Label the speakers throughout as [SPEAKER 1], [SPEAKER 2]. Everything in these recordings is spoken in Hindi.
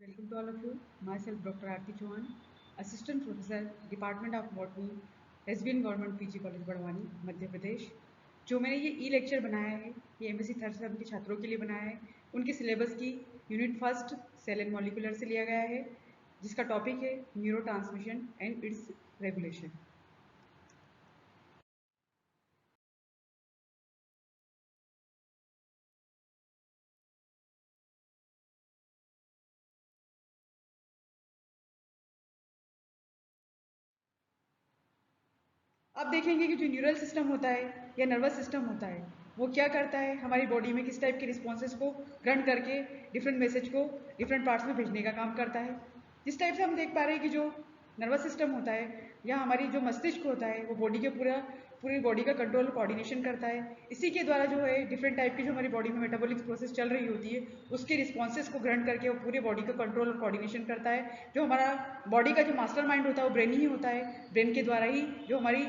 [SPEAKER 1] Welcome to all of you. Myself, Dr. Aarti Chauhan, Assistant Professor, Department of Botany, SBN Government PG College Barwani, Madhya Pradesh. जो मैंने ये ई लेक्चर बनाया है, ये एमएससी थर्ड सेम के छात्रों के लिए बनाया है। उनके सिलेबस की unit first cell and molecular से लिया गया है, जिसका टॉपिक है neuro transmission and its regulation. आप देखेंगे कि जो न्यूरल सिस्टम होता है या नर्वस सिस्टम होता है, वो क्या करता है, हमारी बॉडी में किस टाइप के रिस्पॉन्सेज को ग्रहण करके डिफरेंट मैसेज को डिफरेंट पार्ट्स में भेजने का काम करता है। जिस टाइप से हम देख पा रहे हैं कि जो नर्वस सिस्टम होता है या हमारी जो मस्तिष्क होता है, वो बॉडी के पूरी बॉडी का कंट्रोल कोऑर्डिनेशन करता है। इसी के द्वारा जो है डिफरेंट टाइप की जो हमारी बॉडी में मेटाबॉलिक प्रोसेस चल रही होती है, उसके रिस्पॉन्सेज को ग्रहण करके वो पूरे बॉडी का कंट्रोल और कोऑर्डिनेशन करता है। जो हमारा बॉडी का जो मास्टर माइंड होता है वो ब्रेन ही होता है। ब्रेन के द्वारा ही जो हमारी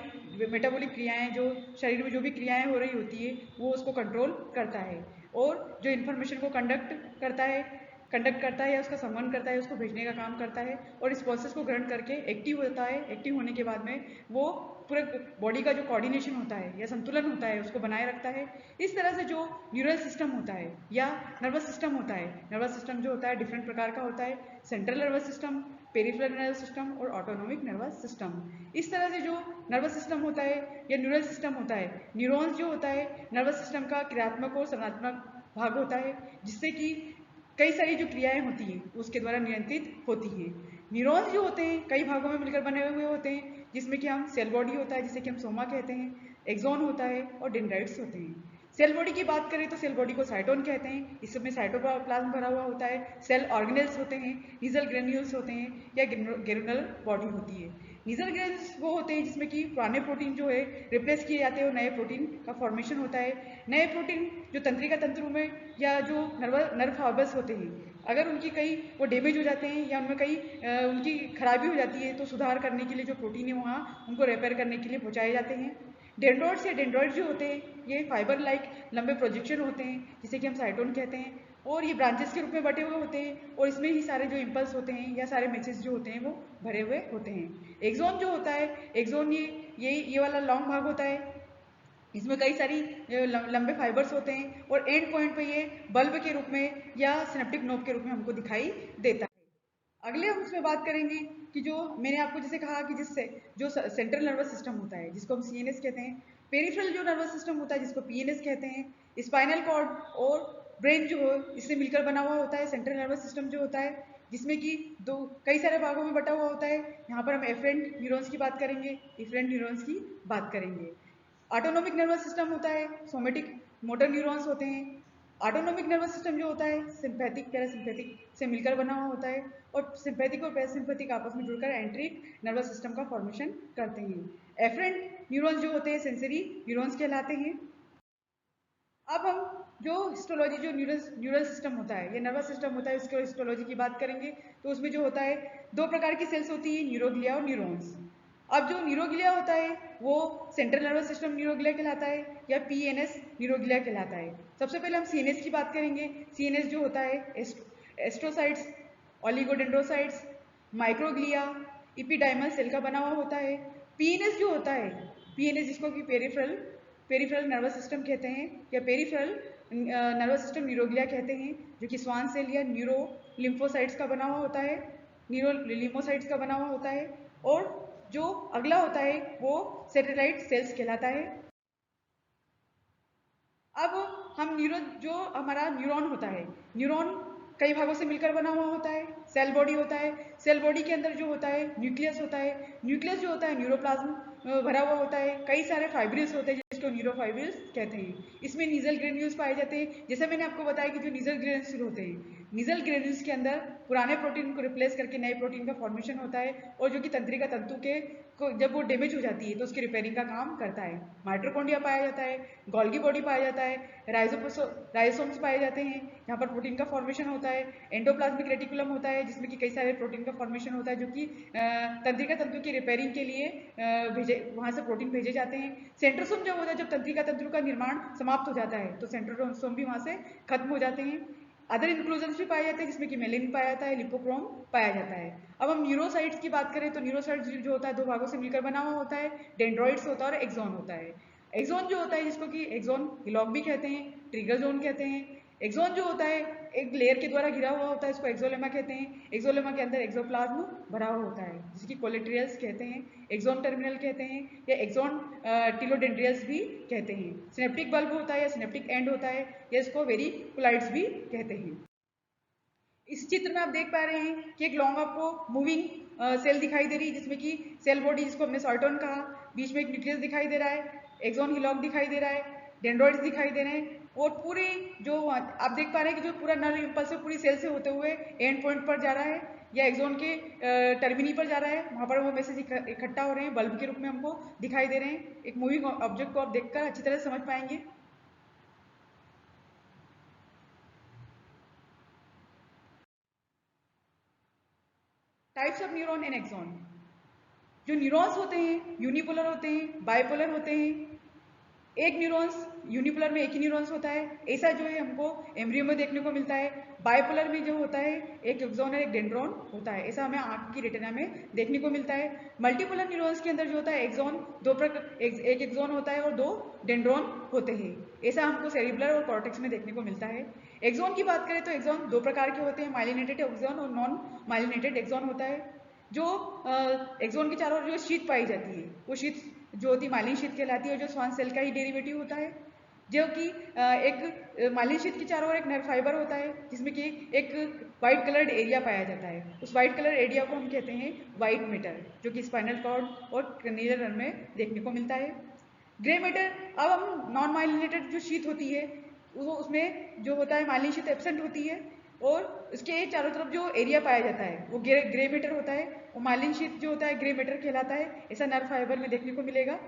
[SPEAKER 1] मेटाबॉलिक क्रियाएं, जो शरीर में जो भी क्रियाएं हो रही होती है, वो उसको कंट्रोल करता है और जो इन्फॉर्मेशन को कंडक्ट करता है या उसका संवहन करता है, उसको भेजने का काम करता है और इस प्रोसेस को ग्रहण करके एक्टिव होता है। एक्टिव होने के बाद में वो पूरे बॉडी का जो कोऑर्डिनेशन होता है या संतुलन होता है, उसको बनाए रखता है। इस तरह से जो न्यूरल सिस्टम होता है या नर्वस सिस्टम होता है, नर्वस सिस्टम जो होता है डिफरेंट प्रकार का होता है, central nervous system, peripheral nervous system और ऑटोनॉमिक नर्वस सिस्टम। इस तरह से जो नर्वस सिस्टम होता है या न्यूरल सिस्टम होता है, न्यूरॉन्स जो होता है नर्वस सिस्टम का क्रियात्मक और संरचनात्मक भाग होता है, जिससे कि कई सारी जो क्रियाएं होती हैं उसके द्वारा नियंत्रित होती हैं। न्यूरॉन्स जो होते हैं कई भागों में मिलकर बने हुए होते हैं, जिसमें कि हम सेल बॉडी होता है जिसे कि हम सोमा कहते हैं, एक्सॉन होता है और डेंड्राइट्स होते हैं। सेल बॉडी की बात करें तो सेल बॉडी को साइटोन कहते हैं, इसमें साइटोप्लाज्म भरा हुआ होता है, सेल ऑर्गेनेल्स होते हैं, नीजल ग्रेन्यूल्स होते हैं या ग्रेनुलर बॉडी होती है। नीजल ग्रेन्यूल्स वो होते हैं जिसमें कि पुराने प्रोटीन जो है रिप्लेस किए जाते हैं और नए प्रोटीन का फॉर्मेशन होता है। नए प्रोटीन जो तंत्रिका तंतु में या जो नर्व फाइबर्स होते हैं, अगर उनकी कई वो डैमेज हो जाते हैं या उनमें कई उनकी खराबी हो जाती है, तो सुधार करने के लिए जो प्रोटीन है वहाँ उनको रिपेयर करने के लिए पहुँचाए जाते हैं। डेंड्रोइड्स या डेंड्रोइड जो होते हैं, ये फाइबर लाइक लंबे प्रोजेक्शन होते हैं जिसे कि हम साइटोन कहते हैं और ये ब्रांचेस के रूप में बटे हुए होते हैं और इसमें ही सारे जो इम्पल्स होते हैं या सारे मैसेज जो होते हैं वो भरे हुए होते हैं। एक्सोन जो होता है, एक्सोन ये वाला लॉन्ग भाग होता है, इसमें कई सारी लंबे फाइबर्स होते हैं और एंड पॉइंट पे ये बल्ब के रूप में या सिनेप्टिक नोब के रूप में हमको दिखाई देता है। अगले हम इसमें बात करेंगे कि जो मैंने आपको जैसे कहा कि जिससे जो सेंट्रल नर्वस सिस्टम होता है जिसको हम सीएनएस कहते हैं, पेरिफेरल जो नर्वस सिस्टम होता है जिसको पीएनएस कहते हैं, स्पाइनल कॉर्ड और ब्रेन जो इससे मिलकर बना हुआ होता है सेंट्रल नर्वस सिस्टम जो होता है, जिसमें कि दो कई सारे भागों में बटा हुआ होता है। यहाँ पर हम एफरेंट न्यूरॉन्स की बात करेंगे, इफरेंट न्यूरॉन्स की बात करेंगे। ऑटोनोमिक नर्वस सिस्टम होता है, सोमेटिक मोटर न्यूरॉन्स होते हैं। ऑटोनोमिक नर्वस सिस्टम जो होता है सिंपैथिक पैरासिम्पैथिक से मिलकर बना हुआ होता है और सिंपैथिक और पैरासिम्पैथिक आपस में जुड़कर एंट्रिक नर्वस सिस्टम का फॉर्मेशन करते हैं। एफरेंट न्यूरॉन्स जो होते हैं सेंसरी न्यूरॉन्स कहलाते हैं। अब हम जो हिस्टोलॉजी जो न्यूरल सिस्टम होता है या नर्वस सिस्टम होता है उसके हिस्टोलॉजी की बात करेंगे, तो उसमें जो होता है दो प्रकार की सेल्स होती है, न्यूरोग्लिया और न्यूरॉन्स। अब जो न्यूरोग्लिया होता है वो सेंट्रल नर्वस सिस्टम न्यूरोग्लिया कहलाता है या पीएनएस न्यूरोग्लिया कहलाता है। सबसे पहले हम सीएनएस की बात करेंगे। सीएनएस जो होता है एस्ट्रोसाइट्स, ओलिगोडेंड्रोसाइट्स, माइक्रोग्लिया, इपिडाइमल सेल का बना हुआ होता है। पीएनएस जो होता है, पीएनएस जिसको कि पेरिफेरल नर्वस सिस्टम कहते हैं या पेरिफेरल नर्वस सिस्टम न्यूरोग्लिया कहते हैं, जो कि स्वान सेल या न्यूरो लिम्फोसाइट्स का बना हुआ होता है, न्यूरो लिम्फोसाइट्स का बना हुआ होता है। और जो अगला होता है वो सैटेलाइट सेल्स कहलाता है। अब हम जो हमारा न्यूरॉन होता है, न्यूरॉन कई भागों से मिलकर बना हुआ होता है। सेल बॉडी होता है, सेल बॉडी के अंदर जो होता है न्यूक्लियस होता है, न्यूक्लियस जो होता है न्यूरोप्लाज्म भरा हुआ होता है। कई सारे फाइब्रिल्स होते हैं जिसको न्यूरोफाइब्रिल्स कहते हैं। इसमें नीजल ग्रेन्यूल्स पाए जाते हैं। जैसे मैंने आपको बताया कि जो नीजल ग्रेन्यूल्स होते हैं, नीजल ग्रेन्यूल्स के अंदर पुराने प्रोटीन को रिप्लेस करके नए प्रोटीन का फॉर्मेशन होता है और जो कि तंत्रिका तंतु के को जब वो डैमेज हो जाती है तो उसकी रिपेयरिंग का काम करता है। माइटोकॉन्ड्रिया पाया जाता है, गोल्गी बॉडी पाया जाता है, राइजोसोम्स पाए जाते हैं जहाँ पर प्रोटीन का फॉर्मेशन होता है। एंडोप्लाज्मिक रेटिकुलम होता है जिसमें कि कई सारे प्रोटीन का फॉर्मेशन होता है, जो कि तंत्रिका तंतु की रिपेयरिंग के लिए भेजे वहाँ से प्रोटीन भेजे जाते हैं। सेंट्रोसोम जो होता है, जब तंत्रिका तंतु का निर्माण समाप्त हो जाता है तो सेंट्रोसोम भी वहाँ से खत्म हो जाते हैं। अदर इंक्लूजन्स भी पाए जाते हैं जिसमें कि मेलिन पाया जाता है, लिपोक्रोम पाया जाता है। अब हम न्यूरोसाइट्स की बात करें तो न्यूरोसाइट्स जो होता है दो भागों से मिलकर बना हुआ होता है, डेंड्रॉइड्स होता है और एक्सॉन होता है। एक्सॉन जो होता है जिसको कि एक्सॉन हिलॉक भी कहते हैं, ट्रिगर जोन कहते हैं। एक्सॉन जो होता है एक लेयर के द्वारा घिरा हुआ होता है, इसको एक्सोलेमा कहते हैं। एक्सोलेमा के अंदर एक्सोप्लाज्म भरा हुआ होता है जिसकी कोलेट्रियल्स कहते हैं, एक्सॉन टर्मिनल कहते हैं या एक्सॉन टिलोडेंड्रियल्स भी कहते हैं। सिनेप्टिक बल्ब होता है या सिनेप्टिक एंड होता है या इसको वेरिकुलाइट्स भी कहते हैं। इस चित्र में आप देख पा रहे हैं कि एक लॉन्ग आपको मूविंग सेल दिखाई दे रही है जिसमें कि सेल बॉडी जिसको हमने सॉर्टोन कहा, बीच में एक न्यूक्लियस दिखाई दे रहा है, एक्सॉन हिलॉक दिखाई दे रहा है, डेंड्रॉइड्स दिखाई दे रहे हैं और पूरी जो आप देख पा रहे हैं कि जो पूरा नर्व इंपल्स है पूरी सेल से होते हुए एंड पॉइंट पर जा रहा है या एक्सॉन के टर्मिनी पर जा रहा है, वहां पर वो मैसेज इकट्ठा हो रहे हैं, बल्ब के रूप में हमको दिखाई दे रहे हैं। एक मूविंग ऑब्जेक्ट को आप देखकर अच्छी तरह समझ पाएंगे। Types of neuron and axon. जो न्यूरॉन्स होते हैं यूनिपोलर होते हैं, बाइपोलर होते हैं। एक न्यूरॉन्स यूनिपोलर में एक ही न्यूरॉन्स होता है, ऐसा जो है हमको एम्ब्रियो में देखने को मिलता है। बाइपोलर में जो होता है एक एक्सॉन और एक डेंड्रॉन होता है, ऐसा हमें आंख की रेटिना में देखने को मिलता है। मल्टीपोलर न्यूरॉन्स के अंदर जो होता है एक्सॉन दो प्रकार, एक एक्सॉन होता है और दो डेंड्रॉन होते हैं, ऐसा हमको सेरिब्रल और कॉर्टेक्स में देखने को मिलता है। एक्सॉन की बात करें तो एक्सॉन दो प्रकार के होते हैं, माइलिनेटेड एक्सॉन और नॉन माइलिनेटेड एक्सॉन होता है। जो एक्सॉन के चारों ओर जो शीट पाई जाती है वो शीट जो होती है माइलिन शीट कहलाती है और जो श्वान सेल का ही डेरिवेटिव होता है। जो कि एक माइलिन शीट के चारों ओर एक नर्व फाइबर होता है जिसमें कि एक वाइट कलर्ड एरिया पाया जाता है, उस वाइट कलर एरिया को हम कहते हैं वाइट मैटर, जो कि स्पाइनल कॉर्ड और क्रैनियल नर्व में देखने को मिलता है। ग्रे मैटर, अब हम नॉन माइलिनेटेड जो शीट होती है वो उसमें जो होता है माइलिन शीट एब्सेंट होती है और उसके चारों तरफ जो एरिया पाया जाता है वो ग्रे मैटर होता है और माइलिन शीट जो होता है ग्रे मैटर कहलाता है, ऐसा नर्व फाइबर में देखने को मिलेगा।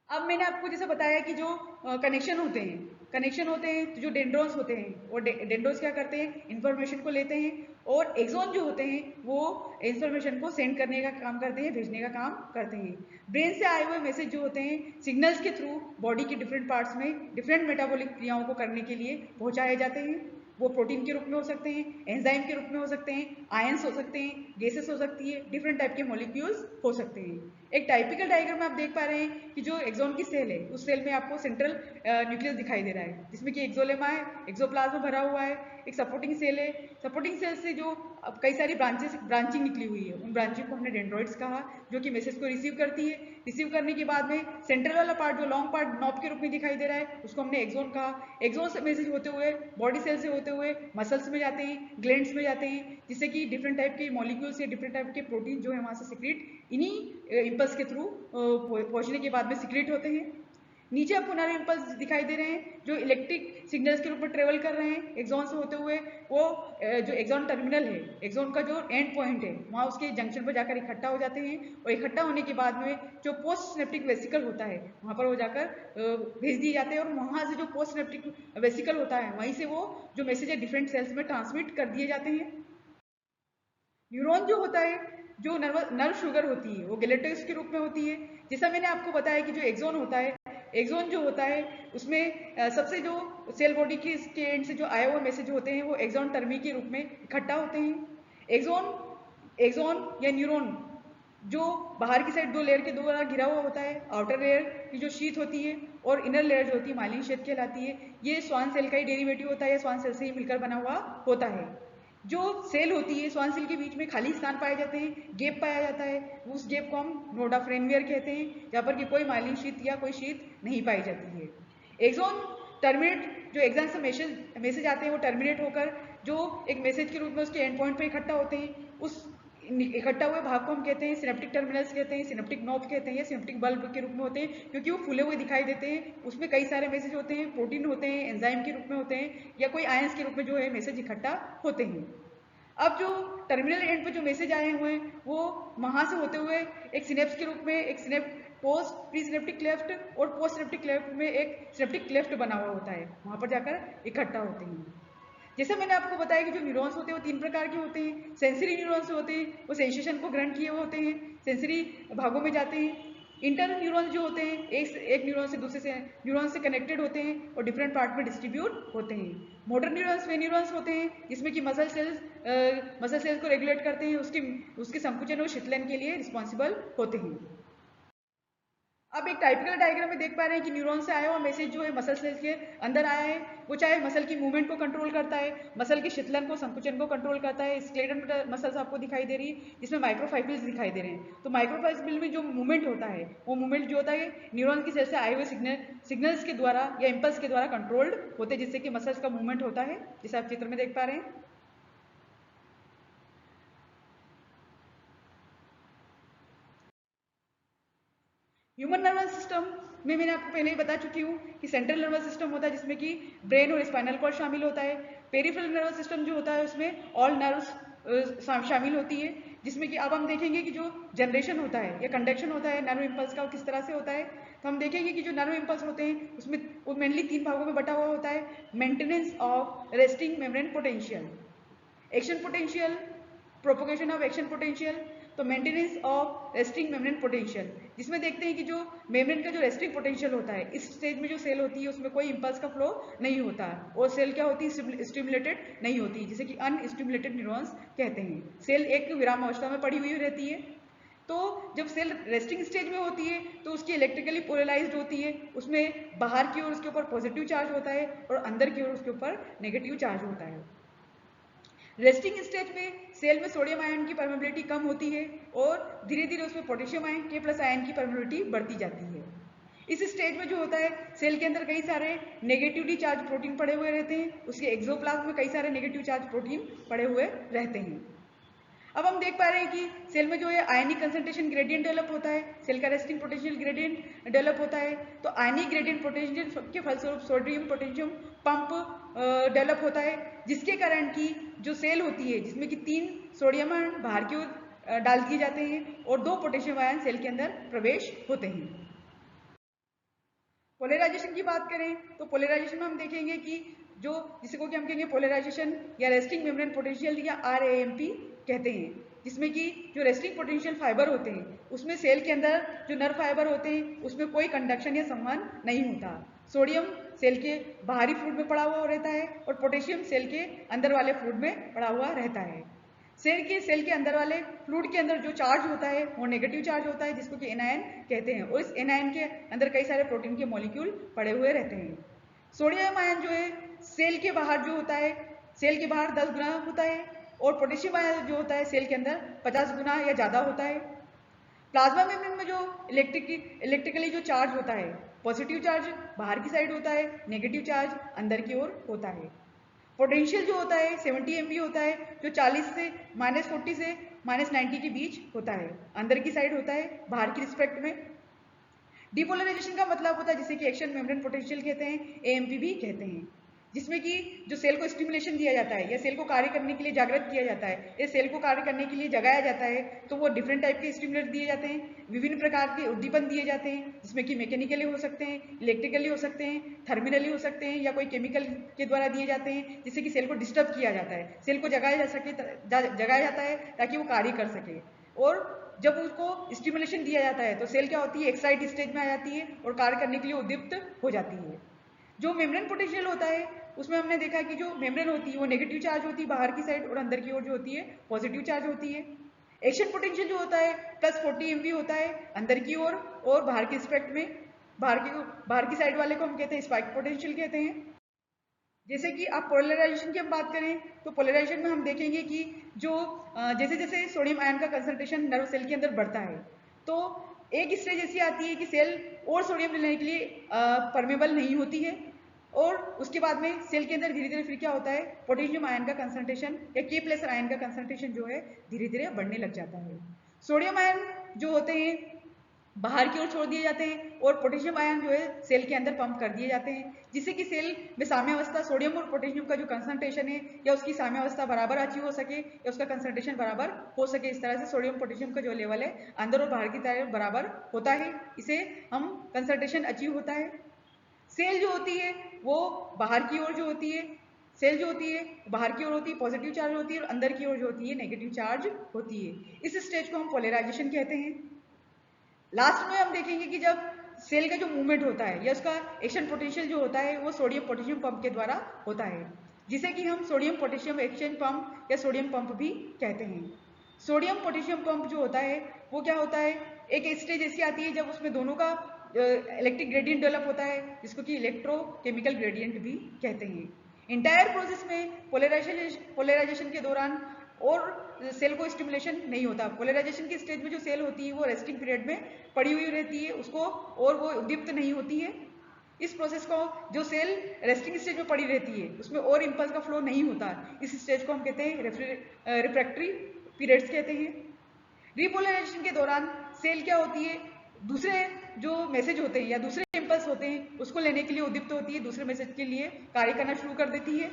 [SPEAKER 1] अब मैंने आपको जैसे बताया कि जो कनेक्शन होते हैं तो जो डेंड्रॉन्स होते हैं वो डेंड्रॉन्स क्या करते हैं इंफॉर्मेशन को लेते हैं और एक्सॉन जो होते हैं वो इंफॉर्मेशन को सेंड करने का काम करते हैं, भेजने का काम करते हैं। ब्रेन से आए हुए मैसेज जो होते हैं सिग्नल्स के थ्रू बॉडी के डिफरेंट पार्ट्स में डिफरेंट मेटाबॉलिक क्रियाओं को करने के लिए पहुंचाए जाते हैं। वो प्रोटीन के रूप में हो सकते हैं, एंजाइम के रूप में हो सकते हैं, आयंस हो सकते हैं, गैसेस हो सकती है, डिफरेंट टाइप के मॉलिक्यूल्स हो सकते हैं। एक टाइपिकल डायग्राम में आप देख पा रहे हैं कि जो एक्सॉन की सेल है उस सेल में आपको सेंट्रल न्यूक्लियस दिखाई दे रहा है जिसमें कि एक्सोलेमा है, एक्सोप्लाज्म भरा हुआ है, एक सपोर्टिंग सेल है। सपोर्टिंग सेल से जो अब कई सारी ब्रांचिंग निकली हुई है, उन ब्रांचिंग को हमने डेंड्रॉइड्स कहा, जो कि मैसेज को रिसीव करती है। रिसीव करने के बाद में सेंट्रल वाला पार्ट जो लॉन्ग पार्ट नॉब के रूप में दिखाई दे रहा है उसको हमने एक्सॉन कहा। एक्सॉन से मैसेज होते हुए बॉडी सेल से होते हुए मसल्स में जाते हैं, ग्लैंड्स में जाते हैं, जिससे कि डिफरेंट टाइप के मॉलिक्यूल्स या डिफरेंट टाइप के प्रोटीन जो है वहां से सिक्रेट इन्हीं इंपल्स के थ्रू पहुंचने के बाद में सिक्रेट होते हैं। नीचे आपको नर्व इंपल्स दिखाई दे रहे हैं जो इलेक्ट्रिक सिग्नल्स के रूप में ट्रेवल कर रहे हैं एक्सॉन से होते हुए। वो जो एक्सॉन टर्मिनल है, एक्सॉन का जो एंड पॉइंट है वहाँ उसके जंक्शन पर जाकर इकट्ठा हो जाते हैं और इकट्ठा होने के बाद में जो पोस्ट सिनेप्टिक वेसिकल होता है वहाँ पर वो जाकर भेज दिए जाते हैं और वहाँ से जो पोस्ट सिनेप्टिक वेसिकल होता है वहीं से वो जो मैसेज है डिफरेंट सेल्स में ट्रांसमिट कर दिए जाते हैं। न्यूरॉन जो होता है जो नर्व शुगर होती है वो गैलेटोस के रूप में होती है। जैसा मैंने आपको बताया कि जो एक्सॉन होता है, एक्सॉन जो होता है उसमें सबसे जो सेल बॉडी के एंड से जो आए हुए मैसेज होते हैं वो एक्सॉन टर्मी के रूप में इकट्ठा होते हैं। एक्सॉन एक्सॉन या न्यूरॉन जो बाहर की साइड दो लेयर के द्वारा घिरा हुआ होता है, आउटर लेयर की जो शीथ होती है और इनर लेयर जो होती है माइलिन शीथ कहलाती है। ये स्वान सेल का ही डेरिवेटिव होता है या स्वान सेल से ही मिलकर बना हुआ होता है। जो सेल होती है स्वान सेल के बीच में खाली स्थान पाए जाते हैं, गैप पाया जाता है, उस गैप को हम नोडा फ्रेमवियर कहते हैं जहाँ पर कि कोई माइलिन शीथ या कोई शीथ नहीं पाई जाती है। एक्सॉन टर्मिनेट जो एग्जाम से मैसेज आते हैं वो टर्मिनेट होकर जो एक मैसेज के रूप में उसके एंड पॉइंट पर इकट्ठा होते हैं, उस इकट्ठा हुए भाग को हम कहते हैं सिनेप्टिक टर्मिनल्स कहते हैं, सिनेप्टिक नोब कहते हैं या सिनेप्टिक बल्ब के रूप में होते हैं क्योंकि वो फूले हुए दिखाई देते हैं। उसमें कई सारे मैसेज होते हैं, प्रोटीन होते हैं, एंजाइम के रूप में होते हैं या कोई आयंस के रूप में जो है मैसेज इकट्ठा होते हैं। अब जो टर्मिनल एंड पे जो मैसेज आए हुए हैं वो वहां से होते हुए एक सिनेप्स के रूप में एक पोस्ट प्री सिनेप्टिक क्लेफ्ट और पोस्ट सिनेप्टिक क्लेफ्ट में एक सिनेप्टिक क्लेफ्ट बना हुआ होता है, वहां पर जाकर इकट्ठा होते हैं। जैसे मैंने आपको बताया कि जो न्यूरॉन्स होते हैं वो तीन प्रकार के होते हैं। सेंसरी न्यूरॉन्स होते हैं, वो सेंसेशन को ग्रहण किए हुए होते हैं, सेंसरी भागों में जाते हैं। इंटर न्यूरॉन्स जो होते हैं एक न्यूरॉन से दूसरे से न्यूरॉन से कनेक्टेड होते हैं और डिफरेंट पार्ट में डिस्ट्रीब्यूट होते हैं। मोटर न्यूरॉन्स वे न्यूरॉन्स होते हैं जिसमें कि मसल सेल्स को रेगुलेट करते हैं, उसके संकुचन और शीतलन के लिए रिस्पॉन्सिबल होते हैं। अब एक टाइपिकल डायग्राम में देख पा रहे हैं कि न्यूरॉन से आया हुआ मैसेज जो है मसल सेल्स के अंदर आया है, वो चाहे मसल की मूवमेंट को कंट्रोल करता है, मसल के शीतलन को संकुचन को कंट्रोल करता है। स्क्लेटल मसल्स आपको दिखाई दे रही है जिसमें माइक्रोफाइब्रिल्स दिखाई दे रहे हैं। तो माइक्रोफाइब्रिल में जो मूवमेंट होता है वो मूवमेंट जो होता है न्यूरॉन की सेल से आए हुए सिग्नल्स के द्वारा या इम्पल्स के द्वारा कंट्रोल्ड होते हैं, जिससे कि मसल्स का मूवमेंट होता है, जैसे आप चित्र में देख पा रहे हैं। ह्यूमन नर्वस सिस्टम में मैंने आपको पहले ही बता चुकी हूँ कि सेंट्रल नर्वस सिस्टम होता है जिसमें कि ब्रेन और स्पाइनल कॉर्ड शामिल होता है। पेरिफेरल नर्वस सिस्टम जो होता है उसमें ऑल नर्व्स शामिल होती है, जिसमें कि अब हम देखेंगे कि जो जनरेशन होता है या कंडक्शन होता है नर्व इम्पल्स का वो किस तरह से होता है। तो हम देखेंगे कि जो नर्व इम्पल्स होते हैं उसमें वो मेनली 3 भागों में बटा हुआ होता है। Maintenance of resting membrane potential, action potential, propagation of action potential. तो maintenance of resting membrane potential, जिसमें देखते हैं कि जो मेम्ब्रेन का जो रेस्टिंग पोटेंशियल होता है, इस स्टेज में जो सेल होती है उसमें कोई इंपल्स का फ्लो नहीं होता और सेल क्या होती है, स्टिमुलेटेड नहीं होती, जिसे कि अनस्टिमुलेटेड न्यूरॉन्स कहते हैं। सेल एक विराम अवस्था में पड़ी हुई रहती है। तो जब सेल रेस्टिंग स्टेज में होती है तो उसकी इलेक्ट्रिकली पोलराइज्ड होती है, उसमें बाहर की ओर उसके ऊपर पॉजिटिव चार्ज होता है और अंदर की ओर उसके ऊपर नेगेटिव चार्ज होता है। रेस्टिंग स्टेज में सेल में सोडियम आयन की परमेबिलिटी कम होती है और धीरे धीरे उसमें पोटेशियम आयन K+ आयन की परमेबिलिटी बढ़ती जाती है। इस स्टेज में जो होता है सेल के अंदर कई सारे नेगेटिवली चार्ज प्रोटीन पड़े हुए रहते हैं, उसके एक्सोप्लाज्म में कई सारे नेगेटिव चार्ज प्रोटीन पड़े हुए रहते हैं। अब हम देख पा रहे हैं कि सेल में जो है आयनिक कंसंट्रेशन ग्रेडियंट डेवलप होता है, सेल का रेस्टिंग पोटेंशियल ग्रेडियंट डेवलप होता है। तो आयनिक ग्रेडियंट पोटेंशियल के फलस्वरूप सोडियम पोटेशियम पंप डेवलप होता है, जिसके कारण की जो सेल होती है जिसमें कि 3 सोडियम आयन बाहर की ओर डाल दिए जाते हैं और 2 पोटेशियम आयन सेल के अंदर प्रवेश होते हैं। पोलराइजेशन की बात करें तो पोलराइजेशन में हम देखेंगे कि जो जिसको कि हम कहेंगे पोलराइजेशन या रेस्टिंग मेम्ब्रेन पोटेंशियल या RAMP कहते हैं, जिसमें कि जो रेस्टिंग पोटेंशियल फाइबर होते हैं उसमें सेल के अंदर जो नर्व फाइबर होते हैं उसमें कोई कंडक्शन या संवहन नहीं होता। सोडियम सेल के बाहरी फ्लूइड में पड़ा हुआ रहता है और पोटेशियम सेल के अंदर वाले फ्लूइड में पड़ा हुआ रहता है। सेल के अंदर वाले फ्लूइड के अंदर जो चार्ज होता है वो नेगेटिव चार्ज होता है, जिसको कि एनायन कहते हैं, और इस एनायन के अंदर कई सारे प्रोटीन के मॉलिक्यूल पड़े हुए रहते हैं। सोडियम आयन जो है सेल के बाहर जो होता है, सेल के बाहर 10 गुना होता है और पोटेशियम आयन जो होता है सेल के अंदर 50 गुना या ज़्यादा होता है। प्लाज्मा मेम्ब्रेन में जो इलेक्ट्रिकली जो चार्ज होता है, पॉजिटिव चार्ज बाहर की साइड होता है, नेगेटिव चार्ज अंदर की ओर होता है। पोटेंशियल जो होता है 70 MV होता है, जो 40 से -40 से -90 के बीच होता है, अंदर की साइड होता है, बाहर की रिस्पेक्ट में। डिपोलराइजेशन का मतलब होता है जिसे कि एक्शन मेम्ब्रेन पोटेंशियल कहते हैं, AMP भी कहते हैं, जिसमें कि जो सेल को स्टिमुलेशन दिया जाता है या सेल को कार्य करने के लिए जागृत किया जाता है या सेल को कार्य करने के लिए जगाया जाता है, तो वो डिफरेंट टाइप के स्टिमुलेट दिए जाते हैं, विभिन्न प्रकार के उद्दीपन दिए जाते हैं, जिसमें कि मैकेनिकली हो सकते हैं, इलेक्ट्रिकली हो सकते हैं, थर्मिनली हो सकते हैं या कोई केमिकल के द्वारा दिए जाते हैं, जिससे कि सेल को डिस्टर्ब किया जाता है, सेल को जगाया जाता है ताकि वो कार्य कर सके। और जब उसको स्टिमुलेशन दिया जाता है तो सेल क्या होती है, एक्साइट स्टेज में आ जाती है और कार्य करने के लिए उद्दीप्त हो जाती है। जो मेम्ब्रेन पोटेंशियल होता है उसमें हमने देखा कि जो मेम्ब्रेन होती है वो नेगेटिव चार्ज होती है बाहर की साइड और अंदर की ओर जो होती है पॉजिटिव चार्ज होती है। एक्शन पोटेंशियल जो होता है +40 MV होता है अंदर की ओर और बाहर के रिस्पेक्ट में, बाहर की साइड वाले को हम कहते हैं स्पाइक पोटेंशियल कहते हैं। जैसे कि आप पोलराइजेशन की हम बात करें तो पोलराइजेशन में हम देखेंगे कि जो जैसे जैसे सोडियम आयन का कंसंट्रेशन नर्व सेल के अंदर बढ़ता है तो एक स्टेज ऐसी आती है कि सेल और सोडियम लेने के लिए परमेबल नहीं होती है और उसके बाद में सेल के अंदर धीरे धीरे फिर क्या होता है, पोटेशियम आयन का कंसंट्रेशन या K+ आयन का कंसंट्रेशन जो है धीरे धीरे बढ़ने लग जाता है। सोडियम आयन जो होते हैं बाहर की ओर छोड़ दिए जाते हैं और पोटेशियम आयन जो है सेल के अंदर पंप कर दिए जाते हैं, जिससे कि सेल में साम्यावस्था सोडियम और पोटेशियम का जो कंसंट्रेशन है या उसकी साम्यावस्था बराबर अचीव हो सके या उसका कंसंट्रेशन बराबर हो सके। इस तरह से सोडियम पोटेशियम का जो लेवल है अंदर और बाहर की तरफ बराबर होता है, इसे हम कंसंट्रेशन अचीव होता है। सेल जो होती है वो बाहर की ओर जो होती है, सेल जो होती है बाहर की ओर होती है पॉजिटिव चार्ज होती है और अंदर की ओर जो होती है नेगेटिव चार्ज होती है। इस स्टेज को हम पोलराइजेशन कहते हैं। लास्ट में हम देखेंगे कि जब सेल का जो मूवमेंट होता है या उसका एक्शन पोटेंशियल जो होता है वो सोडियम पोटेशियम पंप के द्वारा होता है, जिसे कि हम सोडियम पोटेशियम एक्सचेंज पंप या सोडियम पंप भी कहते हैं। सोडियम पोटेशियम पंप जो होता है वो क्या होता है, एक स्टेज ऐसी आती है जब उसमें दोनों का इलेक्ट्रिक ग्रेडियंट डेवलप होता है, जिसको कि इलेक्ट्रोकेमिकल ग्रेडियंट भी कहते हैं। इंटायर प्रोसेस में पोलराइजेशन के दौरान और सेल को स्टिमुलेशन नहीं होता। पोलराइजेशन की स्टेज में जो सेल होती है वो रेस्टिंग पीरियड में पड़ी हुई रहती है, उसको और वो उद्दीप्त नहीं होती है। इस प्रोसेस को जो सेल रेस्टिंग स्टेज में पड़ी रहती है उसमें और इंपल्स का फ्लो नहीं होता, इस स्टेज को हम कहते हैं रिफ्रैक्टरी पीरियड्स कहते हैं। रिपोलराइजेशन के दौरान सेल क्या होती है, दूसरे जो मैसेज होते हैं या दूसरे इंपल्स होते हैं उसको लेने के लिए उद्दीप्त होती है, दूसरे मैसेज के लिए कार्य करना शुरू कर देती है।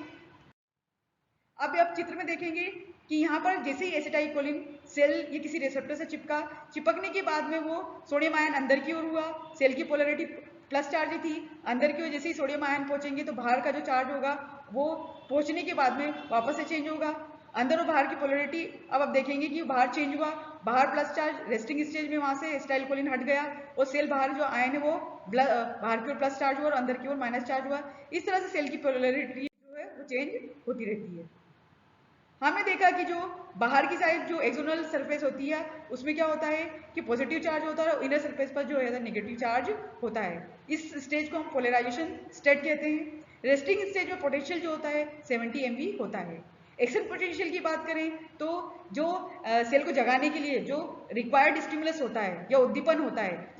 [SPEAKER 1] अब आप चित्र में देखेंगे कि यहाँ पर जैसे ही एसिटाइलकोलिन सेल ये किसी रिसेप्टर से चिपकने के बाद में वो सोडियम आयन अंदर की ओर हुआ, सेल की पोलैरिटी प्लस चार्ज थी, अंदर की ओर जैसे ही सोडियम आयन पहुंचेंगे तो बाहर का जो चार्ज होगा वो पहुंचने के बाद में वापस से चेंज होगा। अंदर और बाहर की पोलैरिटी अब आप देखेंगे कि बाहर चेंज हुआ, बाहर प्लस चार्ज रेस्टिंग स्टेज में वहां से एसिटाइलकोलिन हट गया और सेल बाहर जो आयन है वो बाहर की ओर प्लस चार्ज हुआ और अंदर की ओर माइनस चार्ज हुआ। इस तरह से सेल की पोलैरिटी जो है वो चेंज होती रहती है। हमने देखा कि जो बाहर की साइड जो एक्सटर्नल सरफेस होती है उसमें क्या होता है कि पॉजिटिव चार्ज होता है और इनर सरफेस पर जो है नेगेटिव चार्ज होता है। इस स्टेज को हम पोलराइजेशन स्टेट कहते हैं। रेस्टिंग स्टेज में पोटेंशियल जो होता है 70 MV होता है। एक्शन पोटेंशियल की बात करें तो जो सेल को जगाने के लिए जो रिक्वायर्ड स्टिमुलस होता है या उद्दीपन होता है,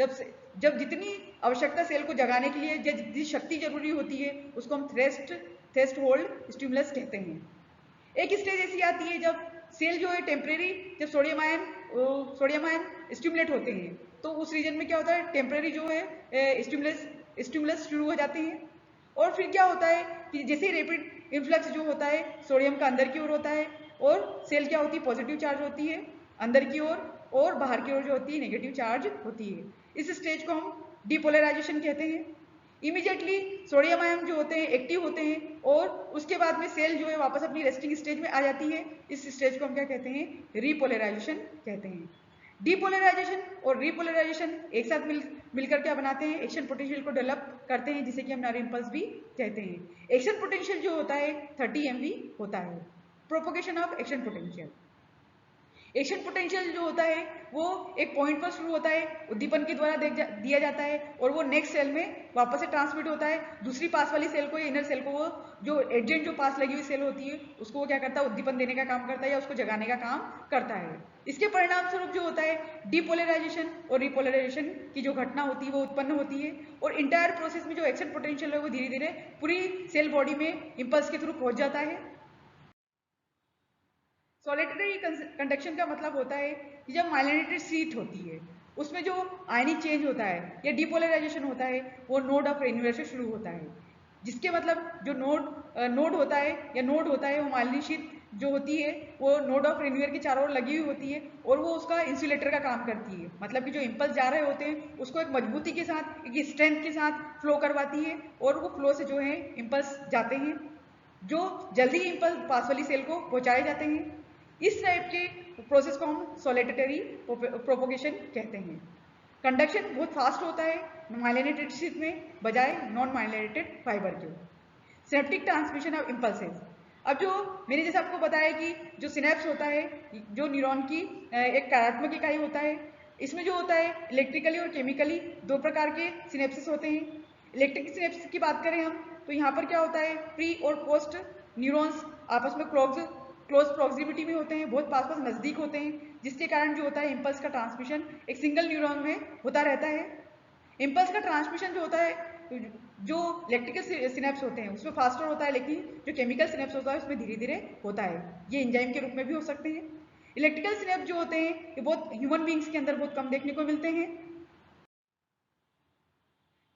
[SPEAKER 1] जब जितनी आवश्यकता सेल को जगाने के लिए जितनी शक्ति जरूरी होती है उसको हम थ्रेस्ट होल्ड स्टिमुलस कहते हैं। एक स्टेज ऐसी आती है जब सेल जो है टेम्परेरी, जब सोडियम आयन स्टिमुलेट होते हैं तो उस रीजन में क्या होता है, टेम्परेरी जो है स्टिमुलस शुरू हो जाते हैं। और फिर क्या होता है कि जैसे ही रेपिड इन्फ्लक्स जो होता है सोडियम का अंदर की ओर होता है और सेल क्या होती है, पॉजिटिव चार्ज होती है अंदर की ओर और बाहर की ओर जो होती है नेगेटिव चार्ज होती है। इस स्टेज को हम डिपोलराइजेशन कहते हैं। इमीडिएटली सोडियम आयन जो होते हैं एक्टिव होते हैं और उसके बाद में सेल जो है वापस अपनी रेस्टिंग स्टेज में आ जाती है। इस स्टेज को हम क्या कहते हैं, रिपोलराइजेशन कहते हैं। डिपोलराइजेशन और रिपोलराइजेशन एक साथ मिलकर क्या बनाते हैं, एक्शन पोटेंशियल को डेवलप करते हैं, जिसे कि हम नर इंपल्स भी कहते हैं। एक्शन पोटेंशियल जो होता है 30 MV होता है। Propagation of action potential, action potential जो होता है वो एक पॉइंट पर शुरू होता है, उद्दीपन के द्वारा दिया जाता है और वो नेक्स्ट सेल में वापस से ट्रांसमिट होता है दूसरी पास वाली सेल को या इनर सेल को। वो जो एडजेंट जो पास लगी हुई सेल होती है उसको वो क्या करता है, उद्दीपन देने का काम करता है या उसको जगाने का काम करता है। इसके परिणाम स्वरूप जो होता है डिपोलराइजेशन और रिपोलराइजेशन की जो घटना होती है वो उत्पन्न होती है और इंटायर प्रोसेस में जो एक्शन पोटेंशियल है वो धीरे धीरे पूरी सेल बॉडी में इंपल्स के थ्रू पहुंच जाता है। सॉलिटरी कंडक्शन का मतलब होता है कि जब माइलिनेटेड शीट होती है उसमें जो आयनिक चेंज होता है या डिपोलराइजेशन होता है वो नोड ऑफ रेन्यूअर से शुरू होता है, जिसके मतलब जो नोड होता है या नोड होता है वो माइलिन शीट जो होती है वो नोड ऑफ रेन्यूअर के चारों ओर लगी हुई होती है और वो उसका इंसुलेटर का काम करती है। मतलब कि जो इंपल्स जा रहे होते हैं उसको एक मजबूती के साथ, एक स्ट्रेंथ के साथ फ्लो करवाती है और वो फ्लो से जो है इंपल्स जाते हैं, जो जल्दी इंपल्स पास वाली सेल को पहुंचाए जाते हैं। इस टाइप के प्रोसेस को हम सॉलिटरी प्रोपोगेशन कहते हैं। कंडक्शन बहुत फास्ट होता है माइलिनेटेड शीट में बजाय नॉन माइलिनेटेड फाइबर के। सिनेप्टिक ट्रांसमिशन ऑफ इम्पल्सेस, अब जो मैंने जैसे आपको बताया कि जो सिनेप्स होता है जो न्यूरॉन की एक कार्यात्मक इकाई होता है, इसमें जो होता है इलेक्ट्रिकली और केमिकली दो प्रकार के सिनेप्सिस होते हैं। इलेक्ट्रिक सिनेप्सिस की बात करें हम तो यहाँ पर क्या होता है, प्री और पोस्ट न्यूरॉन्स आपस में क्लोज प्रॉक्सिमिटी में होते हैं, बहुत पास नजदीक होते हैं, जिसके कारण जो होता है इम्पल्स का ट्रांसमिशन एक सिंगल न्यूरॉन में होता रहता है। इम्पल्स का ट्रांसमिशन जो होता है जो इलेक्ट्रिकल सिनेप्स होते हैं उसमें फास्टर होता है, लेकिन जो केमिकल सिनेप्स होता है उसमें धीरे धीरे होता है। ये एंजाइम के रूप में भी हो सकते हैं। इलेक्ट्रिकल सिनेप्स जो होते हैं ये बहुत ह्यूमन बींग्स के अंदर बहुत कम देखने को मिलते हैं।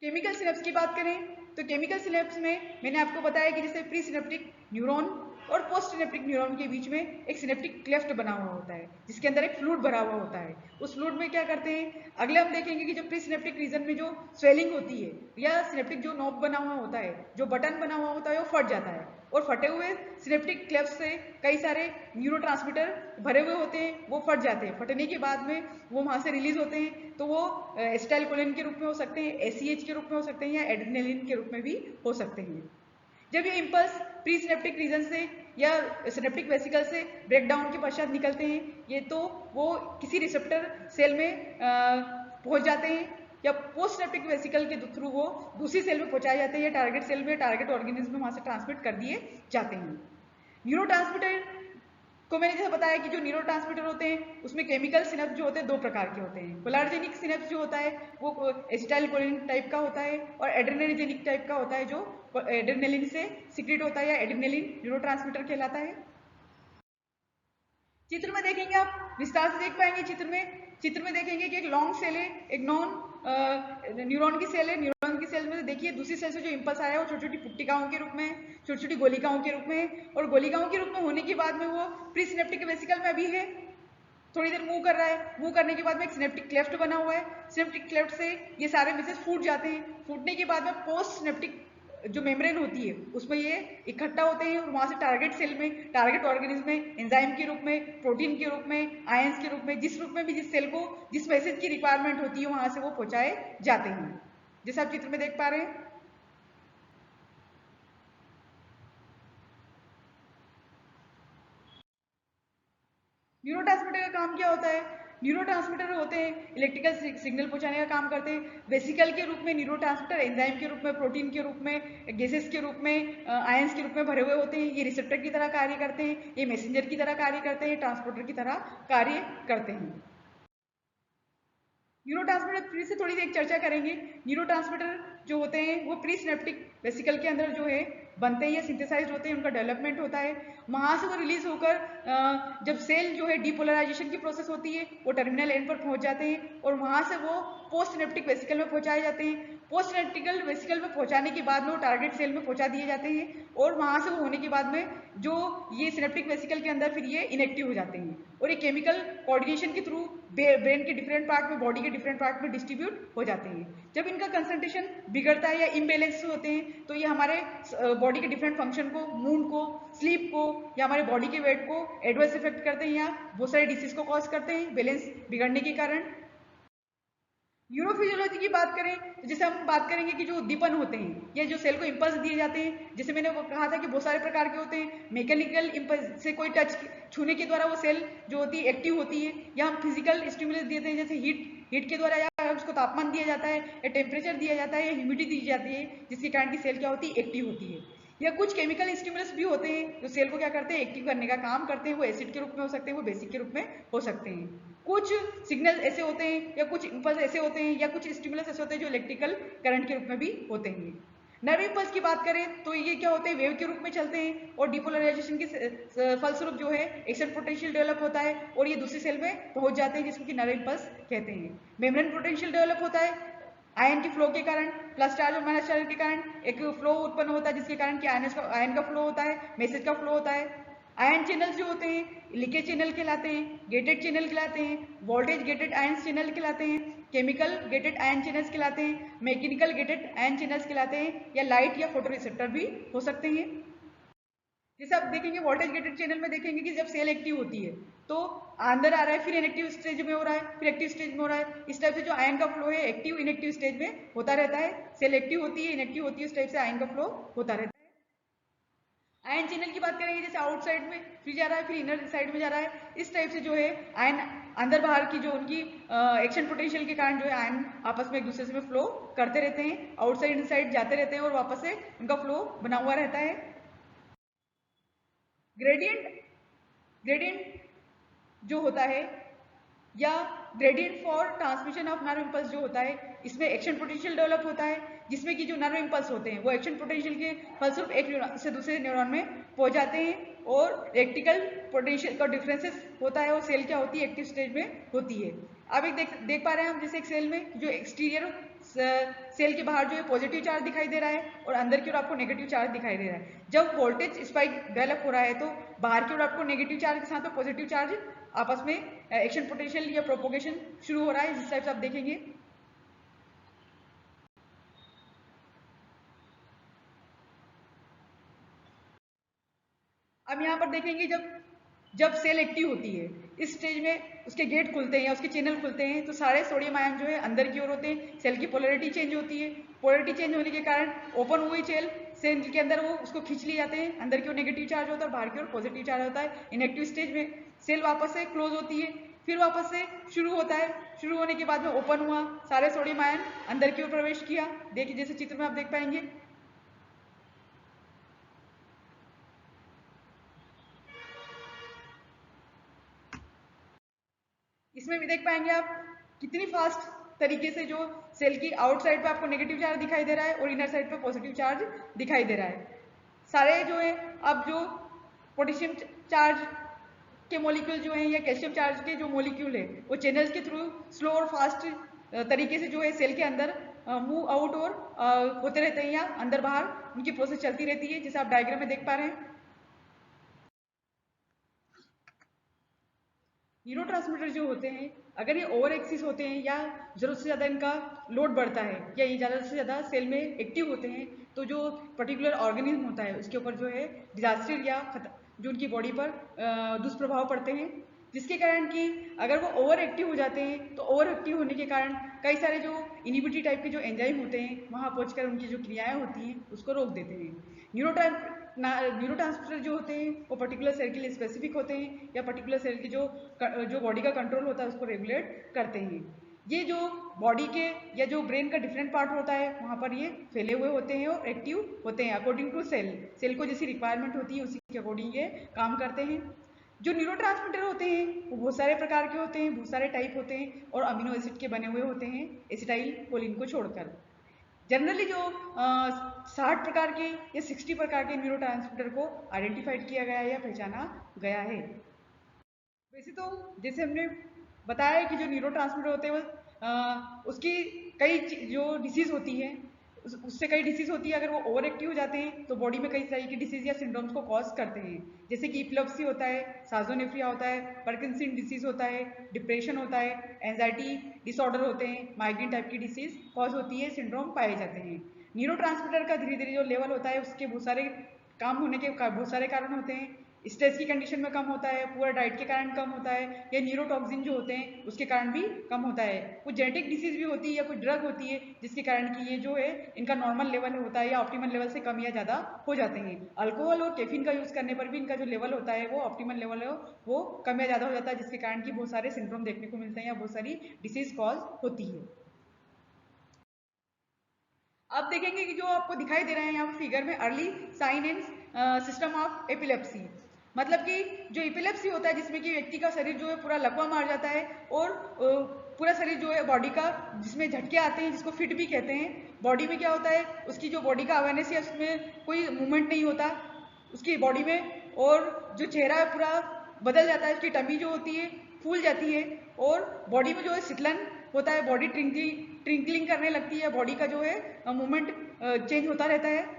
[SPEAKER 1] केमिकल सिनेप्स की बात करें तो केमिकल सिनेप्स में मैंने आपको बताया कि जैसे प्री सिनेप्टिक न्यूरॉन और पोस्ट सिनेप्टिक न्यूरॉन के बीच में एक सिनेप्टिक क्लेफ्ट बना हुआ होता है, जिसके अंदर एक फ्लूइड भरा हुआ होता है। उस फ्लूइड में क्या करते हैं, अगले हम देखेंगे कि जो प्री सिनेप्टिक रीजन में जो स्वेलिंग होती है या सिनेप्टिक जो नॉब बना हुआ होता है, जो बटन बना हुआ होता है, वो फट जाता है और फटे हुए सिनेप्टिक क्लेफ्ट से कई सारे न्यूरोट्रांसमीटर भरे हुए होते हैं, वो फट जाते हैं। फटने के बाद में वो वहां से रिलीज होते हैं, तो वो एसिटाइलकोलिन के रूप में हो सकते हैं, एसीएच के रूप में हो सकते हैं या एड्रेनालिन के रूप में भी हो सकते हैं। जब ये इम्पल्स प्री सिनेप्टिक रीजन से या सिनेप्टिक वेसिकल से ब्रेकडाउन के पश्चात निकलते हैं, ये तो वो किसी रिसेप्टर सेल में पहुंच जाते हैं या पोस्ट सिनेप्टिक वेसिकल के थ्रू वो दूसरी सेल में पहुंचाए जाते हैं या टारगेट सेल में, टारगेट ऑर्गेनिज्म में वहां से ट्रांसमिट कर दिए जाते हैं। न्यूरोट्रांसमीटर को मैंने जैसे बताया कि जो न्यूरोट्रांसमीटर होते हैं उसमें केमिकल सिनेप्स जो होते हैं दो प्रकार के होते हैं। कोलार्जेनिक सिनेप्स जो होता है वो एसिटाइलकोलिन टाइप का होता है और एड्रेनर्जेनिक टाइप का होता है जो एड्रेनलिन से सिक्रेट होता है या एड्रेनलिन न्यूरोट्रांसमीटर कहलाता है। चित्र में देखेंगे आप विस्तार से देख पाएंगे। चित्र में देखेंगे कि एक लॉन्ग सेल है, एक नॉन न्यूरॉन की सेल है। न्यूरॉन की सेल में देखिए दूसरी सेल से जो इम्पल्स आया है वो छोटी छोटी पुट्टिकाओं के रूप में, छोटी छोटी गोलिकाओं के रूप में, और गोलिकाओं के रूप में होने के बाद में वो प्री सिनेप्टिक वेसिकल में अभी है, थोड़ी देर मूव कर रहा है। मूव करने के बाद में एक सिनेप्टिक क्लेफ्ट बना हुआ है। सिनेप्टिक क्लेफ्ट से ये सारे मैसेज फूट जाते हैं। फूटने के बाद में पोस्ट सिनेप्टिक जो मेम्ब्रेन होती है उसमें ये इकट्ठा होते हैं और वहां से टारगेट सेल में, टारगेट ऑर्गेनिज्म में एंजाइम के रूप में, प्रोटीन के रूप में, आयंस के रूप में, जिस रूप में भी जिस सेल को जिस मैसेज की रिक्वायरमेंट होती है वहां से वो पहुंचाए जाते हैं, जैसा आप चित्र में देख पा रहे हैं। न्यूरोट्रांसमीटर का काम क्या होता है? न्यूरोट्रांसमीटर होते हैं इलेक्ट्रिकल सिग्नल पहुंचाने का काम करते हैं। वेसिकल के रूप में न्यूरोट्रांसमीटर एंजाइम के रूप में, प्रोटीन के रूप में, गैसेस के रूप में, आयंस के रूप में भरे हुए होते हैं। ये रिसेप्टर की तरह कार्य करते हैं, ये मैसेंजर की तरह कार्य करते हैं, ट्रांसपोर्टर की तरह कार्य करते हैं। न्यूरोट्रांसमीटर फिर से थोड़ी सी एक चर्चा करेंगे। न्यूरोट्रांसमीटर जो होते हैं वो प्री सिनेप्टिक वेसिकल के अंदर जो है बनते हैं या सिंथेसाइज होते हैं, उनका डेवलपमेंट होता है। वहां से वो रिलीज होकर जब सेल जो है डीपोलराइजेशन की प्रोसेस होती है वो टर्मिनल एंड पर पहुंच जाते हैं और वहां से वो पोस्ट सिनेप्टिक वेसिकल में पहुंचाए जाते हैं। पोस्ट सिनेप्टिकल वेसिकल में पहुंचाने के बाद में वो टारगेट सेल में पहुंचा दिए जाते हैं और वहां से वो होने के बाद में जो ये सिनेप्टिक वेसिकल के अंदर फिर ये इनएक्टिव हो जाते हैं और ये केमिकल कोऑर्डिनेशन के थ्रू ब्रेन के डिफरेंट पार्ट में, बॉडी के डिफरेंट पार्ट में डिस्ट्रीब्यूट हो जाते हैं। जब इनका कंसंट्रेशन बिगड़ता है या इम्बेलेंस होते हैं तो ये हमारे बॉडी के डिफरेंट फंक्शन को, मूड को, स्लीप को या हमारे बॉडी के वेट को एडवर्स इफेक्ट करते हैं या बहुत सारे डिसीज को कॉज करते हैं बैलेंस बिगड़ने के कारण। न्यूरोफिजियोलॉजी की बात करें तो जैसे हम बात करेंगे कि जो उद्दीपन होते हैं या जो सेल को इंपल्स दिए जाते हैं, जैसे मैंने वो कहा था कि बहुत सारे प्रकार के होते हैं। मैकेनिकल इंपल्स से कोई टच छूने के द्वारा वो सेल जो होती है एक्टिव होती है, या हम फिजिकल स्टिमुलस देते हैं जैसे हीट के द्वारा, या उसको तापमान दिया जाता है या टेम्परेचर दिया जाता है या ह्यूमिडिटी दी जाती है, जिसके कारण की सेल क्या होती है, एक्टिव होती है। या कुछ केमिकल स्टिमुलस भी होते हैं जो सेल को क्या करते हैं, एक्टिव करने का काम करते हैं। वो एसिड के रूप में हो सकते हैं, वो बेसिक के रूप में हो सकते हैं। कुछ सिग्नल ऐसे होते हैं या कुछ इम्पल्स ऐसे होते हैं या कुछ स्टिमुलस ऐसे होते हैं जो इलेक्ट्रिकल करंट के रूप में भी होते हैं। नर्व इम्पल्स की बात करें तो ये क्या होते हैं, वेव के रूप में चलते हैं और डिपोलराइजेशन के फलस्वरूप जो है एक्शन पोटेंशियल डेवलप होता है और ये दूसरी सेल में पहुंच जाते हैं, जिसको कि नर्व इम्पल्स कहते हैं। मेम्ब्रेन पोटेंशियल डेवलप होता है आयन के फ्लो के कारण, प्लस चार्ज और माइनस चार्ज के कारण एक फ्लो उत्पन्न होता है, जिसके कारण कि आयन का फ्लो होता है, मैसेज का फ्लो होता है। आयन चैनल्स जो होते हैं लीकेज चैनल कहलाते हैं, गेटेड चैनल कहलाते हैं, वोल्टेज गेटेड आयन चैनल कहलाते हैं, केमिकल गेटेड आयन चैनल्स कहलाते हैं, मैकेनिकल गेटेड आयन चैनल्स कहलाते हैं, या लाइट या फोटो रिसेप्टर भी हो सकते हैं। जैसे आप देखेंगे वोल्टेज गेटेड चैनल में देखेंगे कि जब सेल एक्टिव होती है तो अंदर आ रहा है, फिर इनएक्टिव स्टेज में हो रहा है, फिर एक्टिव स्टेज में हो रहा है। इस टाइप से जो आयन का फ्लो है एक्टिव इनएक्टिव स्टेज में होता रहता है। सेल एक्टिव होती है, इनएक्टिव होती है, इस टाइप से आयन का फ्लो होता रहता है। आयन चैनल की बात करेंगे, जैसे आउटसाइड में फिर जा रहा है, फिर इनर साइड में जा रहा है। इस टाइप से जो है आयन अंदर बाहर की जो उनकी एक्शन पोटेंशियल के कारण जो है आयन आपस में एक दूसरे से में फ्लो करते रहते हैं, आउटसाइड इनसाइड जाते रहते हैं और वापस से उनका फ्लो बना हुआ रहता है। ग्रेडियंट ग्रेडियंट जो होता है या gradient for transmission of nerve impulse जो होता है, इसमें एक्शन पोटेंशियल डेवलप होता है, जिसमें कि जो नर्व इम्पल्स होते हैं वो एक्शन पोटेंशियल के फलस्वरूप एक न्यूरॉन से दूसरे न्यूरॉन में पहुंच जाते हैं और इलेक्ट्रिकल पोटेंशियल का डिफरेंसेस होता है और सेल क्या होती है, एक्टिव स्टेज में होती है। अब एक देख पा रहे हैं हम जैसे एक सेल में जो एक्सटीरियर सेल के बाहर जो है पॉजिटिव चार्ज दिखाई दे रहा है और अंदर की ओर आपको नेगेटिव चार्ज दिखाई दे रहा है। जब वोल्टेज स्पाइक डेवलप हो रहा है तो बाहर की ओर आपको नेगेटिव चार्ज के साथ पॉजिटिव चार्ज आपस में एक्शन पोटेंशियल या प्रोपोगेशन शुरू हो रहा है, जिस टाइप से आप देखेंगे। अब यहाँ पर देखेंगे जब सेल एक्टिव होती है इस स्टेज में उसके गेट खुलते हैं या उसके चैनल खुलते हैं तो सारे सोडियम आयन जो है अंदर की ओर होते हैं, सेल की पोलैरिटी चेंज होती है। पोलैरिटी चेंज होने के कारण ओपन हुई सेल के अंदर वो उसको खींच लिए जाते हैं, अंदर की ओर नेगेटिव चार्ज होता है, बाहर की ओर पॉजिटिव चार्ज होता है। इनएक्टिव स्टेज में सेल वापस से क्लोज होती है, फिर वापस से शुरू होता है, शुरू होने के बाद में ओपन हुआ, सारे सोडियम आयन अंदर की ओर प्रवेश किया। देखिए जैसे चित्र में आप देख पाएंगे। इसमें भी देख पाएंगे आप कितनी फास्ट तरीके से जो सेल की आउटसाइड पे आपको नेगेटिव चार्ज दिखाई दे रहा है और इनर साइड पे पॉजिटिव चार्ज दिखाई दे रहा है। सारे जो है अब जो पोटेशियम चार्ज के मॉलिक्यूल जो है या कैल्शियम चार्ज के जो मॉलिक्यूल है वो चैनल्स के थ्रू स्लो और फास्ट तरीके से जो है सेल के अंदर मूव आउट और होते रहते हैं या अंदर बाहर उनकी प्रोसेस चलती रहती है, जैसे आप डायग्राम में देख पा रहे हैं। न्यूरोट्रांसमीटर जो होते हैं अगर ये ओवर एक्सिस होते हैं या जरूरत से ज़्यादा इनका लोड बढ़ता है या ये ज़्यादा से ज़्यादा सेल में एक्टिव होते हैं तो जो पर्टिकुलर ऑर्गेनिज्म होता है उसके ऊपर जो है डिजास्टर या जो उनकी बॉडी पर दुष्प्रभाव पड़ते हैं, जिसके कारण कि अगर वो ओवर एक्टिव हो जाते हैं तो ओवर एक्टिव होने के कारण कई सारे जो इनिबिटी टाइप के जो एंजाइम होते हैं वहाँ पहुँचकर उनकी जो क्रियाएँ होती हैं उसको रोक देते हैं। न्यूरोट्रांसमीटर जो होते हैं वो पर्टिकुलर सेल के लिए स्पेसिफिक होते हैं या पर्टिकुलर सेल की जो बॉडी का कंट्रोल होता है उसको रेगुलेट करते हैं। ये जो बॉडी के या जो ब्रेन का डिफरेंट पार्ट होता है वहाँ पर ये फैले हुए होते हैं और एक्टिव होते हैं अकॉर्डिंग टू सेल को जैसी रिक्वायरमेंट होती है उसी के अकॉर्डिंग ये काम करते हैं। जो न्यूरोट्रांसमीटर होते हैं वो बहुत सारे प्रकार के होते हैं, बहुत सारे टाइप होते हैं और अमीनो एसिड के बने हुए होते हैं एसिटाइल कोलिन को छोड़कर। जनरली जो 60 प्रकार के या 60 प्रकार के न्यूरोट्रांसमीटर को आइडेंटिफाइड किया गया है या पहचाना गया है। वैसे तो जैसे हमने बताया कि जो न्यूरोट्रांसमीटर होते हैं वो उसकी कई जो डिसीज होती है उससे कई डिसीज होती है, अगर वो ओवर एक्टिव हो जाते हैं तो बॉडी में कई तरह की डिसीज या सिंड्रोम्स को कॉज करते हैं, जैसे कि इपिलेप्सी होता है, साइजोनेफ्रिया होता है, पार्किंसन डिसीज होता है, डिप्रेशन होता है, एंजाइटी डिसऑर्डर होते हैं, माइग्रेन टाइप की डिसीज कॉज होती है, सिंड्रोम पाए जाते हैं। न्यूरोट्रांसमीटर का धीरे धीरे जो लेवल होता है उसके बहुत सारे काम होने के बहुत सारे कारण होते हैं। स्ट्रेस की कंडीशन में कम होता है, पुअर डाइट के कारण कम होता है, या न्यूरोटॉक्सिन जो होते हैं उसके कारण भी कम होता है। कुछ जेनेटिक डिसीज भी होती है या कुछ ड्रग होती है जिसके कारण कि ये जो है इनका नॉर्मल लेवल होता है या ऑप्टिमल लेवल से कम या ज़्यादा हो जाते हैं। अल्कोहल और कैफीन का यूज़ करने पर भी इनका जो लेवल होता है वो ऑप्टिमल लेवल है वो कम या ज़्यादा हो जाता है, जिसके कारण कि बहुत सारे सिंड्रोम देखने को मिलते हैं या बहुत सारी डिसीज कॉज होती है। अब देखेंगे कि जो आपको दिखाई दे रहे हैं यहाँ फिगर में early sign and system of epilepsy, मतलब कि जो एपिलेप्सी होता है जिसमें कि व्यक्ति का शरीर जो है पूरा लकवा मार जाता है और पूरा शरीर जो है बॉडी का जिसमें झटके आते हैं जिसको फिट भी कहते हैं। बॉडी में क्या होता है उसकी जो बॉडी का अवेयरनेस है उसमें कोई मूवमेंट नहीं होता उसकी बॉडी में, और जो चेहरा है पूरा बदल जाता है, उसकी टमी जो होती है फूल जाती है और बॉडी में जो है शीतलन होता है, बॉडी ट्रिंकलिंग करने लगती है, बॉडी का जो है मूवमेंट चेंज होता रहता है।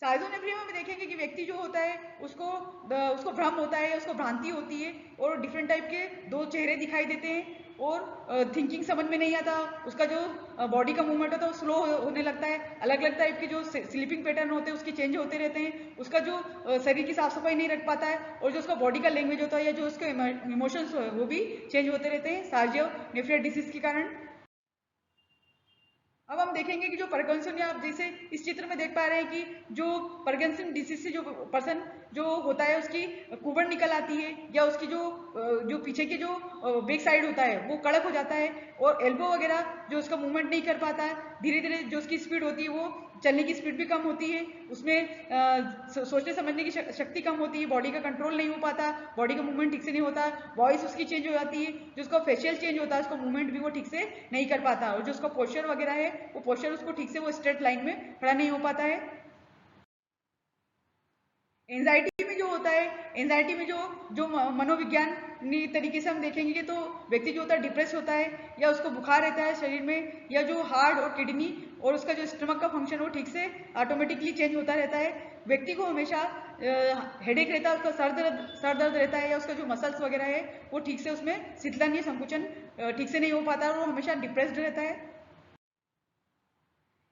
[SPEAKER 1] साइजोनेफ्रिया में देखेंगे कि व्यक्ति जो होता है उसको भ्रम होता है, उसको भ्रांति होती है और डिफरेंट टाइप के दो चेहरे दिखाई देते हैं और थिंकिंग समझ में नहीं आता, उसका जो बॉडी का मूवमेंट होता है वो स्लो होने लगता है, अलग अलग टाइप के जो स्लीपिंग पैटर्न होते हैं उसके चेंज होते रहते हैं, उसका जो शरीर की साफ सफाई नहीं रख पाता है और जो उसका बॉडी का लैंग्वेज होता है या जो उसके इमोशंस वो भी चेंज होते रहते हैं साइजोनेफ्रिया डिसीज के कारण। अब हम देखेंगे कि जो पार्किंसन या आप जैसे इस चित्र में देख पा रहे हैं कि जो पार्किंसन डिसीज से जो पर्सन जो होता है उसकी कुबड़ निकल आती है या उसकी जो पीछे के जो बैक साइड होता है वो कड़क हो जाता है और एल्बो वगैरह जो उसका मूवमेंट नहीं कर पाता है, धीरे धीरे जो उसकी स्पीड होती है वो चलने की स्पीड भी कम होती है, उसमें सोचने समझने की शक्ति कम होती है, बॉडी का कंट्रोल नहीं हो पाता, बॉडी का मूवमेंट ठीक से नहीं होता, वॉइस उसकी चेंज हो जाती है, जो उसका फेशियल चेंज होता है, उसका मूवमेंट भी वो ठीक से नहीं कर पाता, और जो उसका पोस्चर वगैरह है वो पोस्चर उसको ठीक से वो स्ट्रेट लाइन में खड़ा नहीं हो पाता है। एंजाइटी में जो होता है, एंजाइटी में जो जो मनोविज्ञान तरीके से हम देखेंगे कि तो व्यक्ति जो होता है डिप्रेस होता है, या उसको बुखार रहता है शरीर में, या जो हार्ट और किडनी और उसका जो स्टमक का फंक्शन वो ठीक से ऑटोमेटिकली चेंज होता रहता है। व्यक्ति को हमेशा हेडेक रहता है, उसका सर दर्द रहता है, या उसका जो मसल्स वगैरह है वो ठीक से उसमें शीतलन या संकुचन ठीक से नहीं हो पाता, और वो हमेशा डिप्रेस्ड रहता है।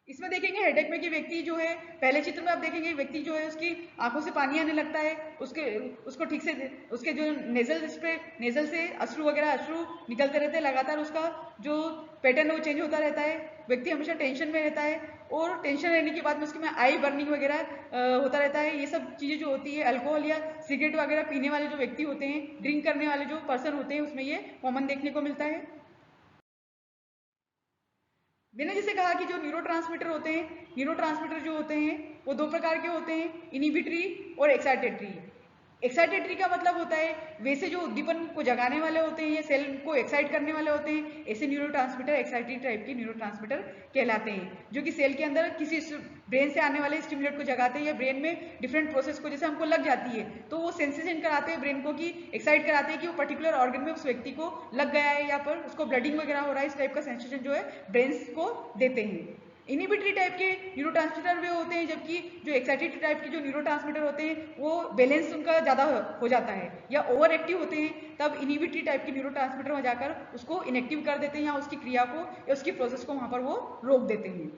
[SPEAKER 1] इसमें देखेंगे हेडेक में कि व्यक्ति जो है, पहले चित्र में आप देखेंगे व्यक्ति जो है उसकी आंखों से पानी आने लगता है, उसको ठीक से उसके जो नेजल से अश्रु निकलते रहते हैं लगातार, उसका जो पैटर्न वो चेंज होता रहता है, व्यक्ति हमेशा टेंशन में रहता है, और टेंशन रहने के बाद में उसके में आई बर्निंग वगैरह होता रहता है। ये सब चीज़ें जो होती है, अल्कोहल या सिगरेट वगैरह पीने वाले जो व्यक्ति होते हैं, ड्रिंक करने वाले जो पर्सन होते हैं, उसमें ये कॉमन देखने को मिलता है। मैंने जैसे कहा कि जो न्यूरोट्रांसमीटर होते हैं, न्यूरोट्रांसमीटर जो होते हैं वो दो प्रकार के होते हैं, इनिबिटरी और एक्साइटेटरी। एक्साइटेटरी का मतलब होता है वैसे जो उद्दीपन को जगाने वाले होते हैं या सेल को एक्साइट करने वाले होते हैं, ऐसे न्यूरोट्रांसमीटर एक्साइटरी टाइप के न्यूरोट्रांसमीटर कहलाते हैं, जो कि सेल के अंदर किसी ब्रेन से आने वाले स्टिमुलेट को जगाते हैं, या ब्रेन में डिफरेंट प्रोसेस को जैसे हमको लग जाती है तो वो सेंसेशन कराते हैं ब्रेन को, कि एक्साइट कराते हैं कि वो पर्टिकुलर ऑर्गन में उस व्यक्ति को लग गया है, या पर उसको ब्लडिंग वगैरह हो रहा है, इस टाइप का सेंसेशन जो है ब्रेन को देते हैं। इनिबिटरी टाइप के न्यूरोट्रांसमीटर वे होते हैं, जबकि जो एक्साइटेटरी टाइप के जो न्यूरोट्रांसमीटर होते हैं वो बैलेंस उनका ज़्यादा हो जाता है या ओवर एक्टिव होते हैं, तब इनिबिटरी टाइप के न्यूरोट्रांसमीटर वहाँ जाकर उसको इनएक्टिव कर देते हैं, या उसकी क्रिया को या उसकी प्रोसेस को वहाँ पर वो रोक देते हैं।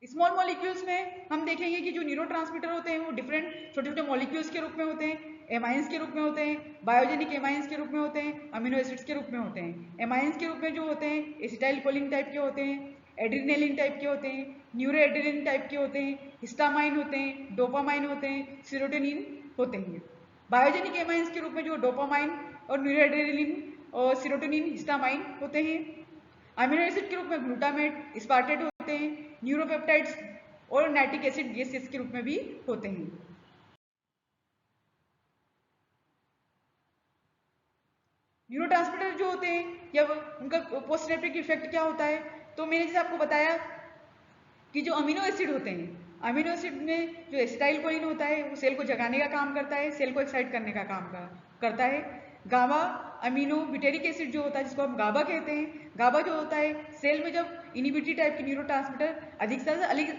[SPEAKER 1] स्मॉल मॉलिक्यूल्स में हम देखेंगे कि जो न्यूरोट्रांसमीटर होते हैं वो डिफरेंट छोटे छोटे मॉलिक्यूल्स के रूप में होते हैं, एमाइंस के रूप में होते हैं, बायोजेनिक एमाइंस के रूप में होते हैं, अमीनो एसिड्स के रूप में होते हैं। एमाइंस के रूप में जो होते हैं एसिटाइल कोलिन टाइप के होते हैं, एड्रीनेलिन टाइप के होते हैं, न्यूरो एड्रीनिन टाइप के होते हैं, हिस्टामाइन होते हैं, डोपामाइन होते हैं, सीरोटोनिन होते हैं। बायोजेनिक एमाइंस के रूप में जो डोपामाइन और न्यूरो एड्रीनिन और सीरोटोनिन हिस्टामाइन होते हैं। अमीनो एसिड के रूप में ग्लूटामेट, स्पार्टेट होते हैं, न्यूरोपेप्टाइड्स और नाइट्रिक एसिड गैसेस के रूप में भी होते हैं। न्यूरोट्रांसमीटर जो होते हैं या उनका पोस्टनेप्टिक इफेक्ट क्या होता है, तो मैंने जैसे आपको बताया कि जो अमीनो एसिड होते हैं, अमीनो एसिड में जो एसिटाइल कोलिन होता है वो सेल को जगाने का काम करता है, सेल को एक्साइट करने का काम करता है। गाबा अमीनो ब्यूटेरिक एसिड जो होता है जिसको हम गाबा कहते हैं, गाबा जो होता है सेल में जब इनिबिटरी टाइप के न्यूरोट्रांसमीटर अधिक से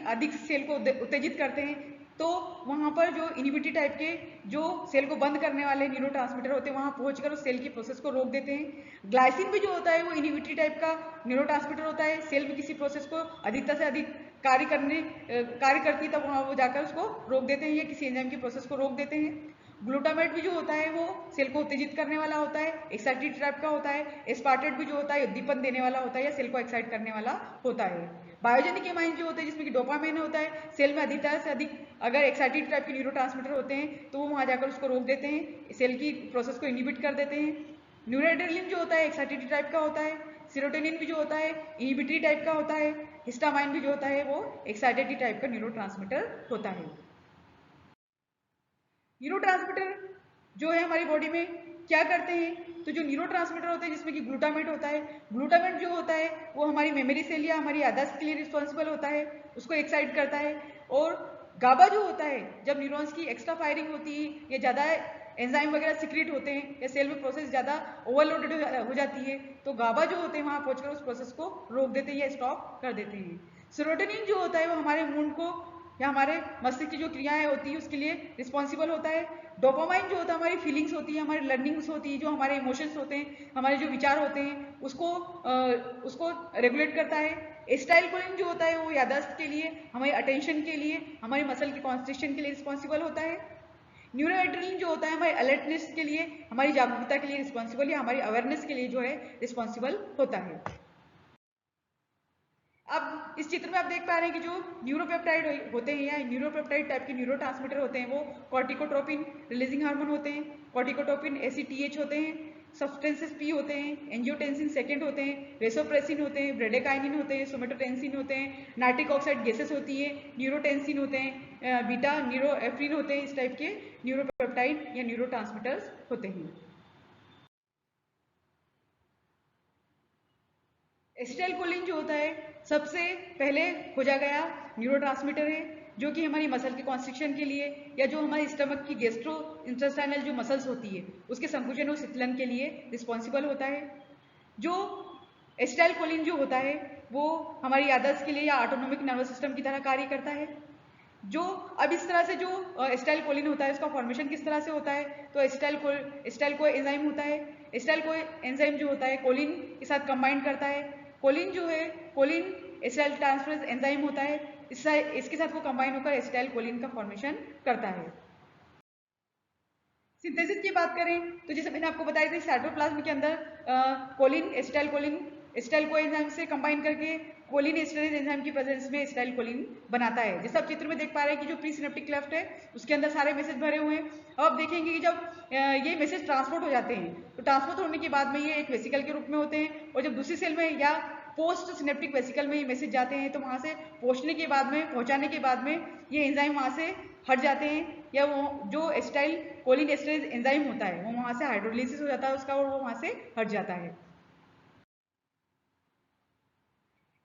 [SPEAKER 1] अधिक सेल को उत्तेजित करते हैं, तो वहाँ पर जो इनिबिटरी टाइप के जो सेल को बंद करने वाले न्यूरोट्रांसमीटर होते हैं वहाँ पहुँचकर उस सेल की प्रोसेस को रोक देते हैं। ग्लाइसिन भी जो होता है वो इनिबिटरी टाइप का न्यूरोट्रांसमीटर होता है, सेल में किसी प्रोसेस को अधिकता से अधिक कार्य करती है, तब वहाँ वो जाकर उसको रोक देते हैं या किसी एंजाइम की प्रोसेस को रोक देते हैं। ग्लूटामेट भी जो होता है वो सेल को उत्तेजित करने वाला होता है, एक्साइटेड टाइप का होता है। एस्पार्टेट भी जो होता है उद्दीपन देने वाला होता है या सेल को एक्साइट करने वाला होता है। बायोजेनिक एमाइन जो होते हैं जिसमें कि डोपामाइन होता है, सेल में अधिकता से अधिक अगर एक्साइटेड टाइप के न्यूरोट्रांसमीटर होते हैं तो वो वहाँ जाकर उसको रोक देते हैं, सेल की प्रोसेस को इनिबिट कर देते हैं। न्यूरोएड्रेनलिन जो होता है एक्साइटेड टाइप का होता है, सीरोटोनिन भी जो होता है इनिबिटरी टाइप का होता है, हिस्टामाइन भी जो होता है वो एक्साइटेटरी टाइप का न्यूरोट्रांसमीटर होता है। न्यूरोट्रांसमीटर जो है हमारी बॉडी में क्या करते हैं, तो जो न्यूरोट्रांसमीटर होते हैं जिसमें कि ग्लूटामेट होता है, ग्लूटामेट जो होता है वो हमारी मेमोरी सेल या हमारी याददाश्त के लिए रिस्पॉन्सिबल होता है, उसको एक्साइट करता है। और गाबा जो होता है जब न्यूरॉन्स की एक्स्ट्रा फायरिंग होती है या ज़्यादा एंजाइम वगैरह सिक्रीट होते हैं या सेल में प्रोसेस ज़्यादा ओवरलोडेड हो जाती है, तो गाबा जो होते हैं वहाँ पहुँचकर उस प्रोसेस को रोक देते हैं या स्टॉप कर देते हैं। सेरोटोनिन जो होता है वो हमारे मूड को या हमारे मस्तिष्क की जो क्रियाएं होती है उसके लिए रिस्पॉन्सिबल होता है। डोपामाइन जो होता है हमारी फीलिंग्स होती है, हमारी लर्निंग्स होती है, जो हमारे इमोशंस होते हैं, हमारे जो विचार होते हैं उसको रेगुलेट करता है। एसिटाइल कोलिन जो होता है वो याददाश्त के लिए, हमारी अटेंशन के लिए, हमारी मसल की कॉन्स्टिट्यूशन के लिए रिस्पॉन्सिबल होता है। न्यूरोएड्रेनलिन जो होता है हमारी अलर्टनेस के लिए, हमारी जागरूकता के लिए रिस्पॉन्सिबल या हमारी अवेयरनेस के लिए जो है रिस्पॉन्सिबल होता है। अब इस चित्र में आप देख पा रहे हैं कि जो न्यूरोपेप्टाइड होते हैं या न्यूरोपेप्टाइड टाइप के न्यूरोट्रांसमीटर होते हैं वो कॉर्टिकोट्रोपिन रिलीजिंग हार्मोन होते हैं। कॉर्टिकोट्रोपिन एसीटीएच होते हैं, सब्सटेंसेस पी होते हैं, एंजियोटेंसिन सेकेंड होते हैं, वेसोप्रेसिन होते हैं, ब्रेडेकाइनिन होते हैं, सोमेटोटेंसिन होते हैं, नाइट्रिक ऑक्साइड गैसेस होती है, न्यूरोटेंसिन होते हैं, बीटा न्यूरोएफ्रिन होते हैं। इस टाइप के न्यूरोपेप्टाइड या न्यूरोट्रांसमीटर्स होते हैं। एसिटाइलकोलिन जो होता है सबसे पहले खोजा गया न्यूरोट्रांसमीटर है, जो कि हमारी मसल के कॉन्स्ट्रिक्शन के लिए या जो हमारी स्टमक की गैस्ट्रो इंटेस्टाइनल जो मसल्स होती है उसके संकुचन और शीतलन के लिए रिस्पॉन्सिबल होता है। जो एसिटाइलकोलिन जो होता है वो हमारी याददाश्त के लिए या ऑटोनोमिक नर्वस सिस्टम की तरह कार्य करता है। जो अब इस तरह से जो एसिटाइलकोलिन होता है उसका फॉर्मेशन किस तरह से होता है, तो एसिटाइल को एंजाइम होता है। एसिटाइल को एंजाइम जो होता है कोलिन के साथ कंबाइन करता है। कोलिन जो है कोलिन एसिटाइल ट्रांसफरेज एंजाइम होता है, इसके साथ वो कंबाइन होकर एसिटाइलकोलिन का फॉर्मेशन करता है। सिंथेसिस की बात करें तो जैसे मैंने आपको बताया था साइटोप्लाज्म के अंदर कोलिन एसिटाइल को एंजाइम से कंबाइन करके कोलिन एस्टरेज एंजाइम की प्रेजेंस में एसिटाइलकोलिन बनाता है। जैसे आप चित्र में देख पा रहे हैं कि जो प्री सिनेप्टिक क्लेफ्ट है उसके अंदर सारे मैसेज भरे हुए हैं। अब आप देखेंगे कि जब ये मैसेज ट्रांसपोर्ट हो जाते हैं तो ट्रांसपोर्ट होने के बाद में ये एक वेसिकल के रूप में होते हैं, और जब दूसरी सेल में या पोस्ट सिनेप्टिक वेसिकल में ये मैसेज जाते हैं तो वहां से पहुंचाने के बाद में ये एंजाइम वहां से हट जाते हैं, या वो जो एसिटाइल कोलिन एस्टरेज एंजाइम होता है वो वहां से हाइड्रोलिसिस हो जाता है उसका, और वो वहां से हट जाता है।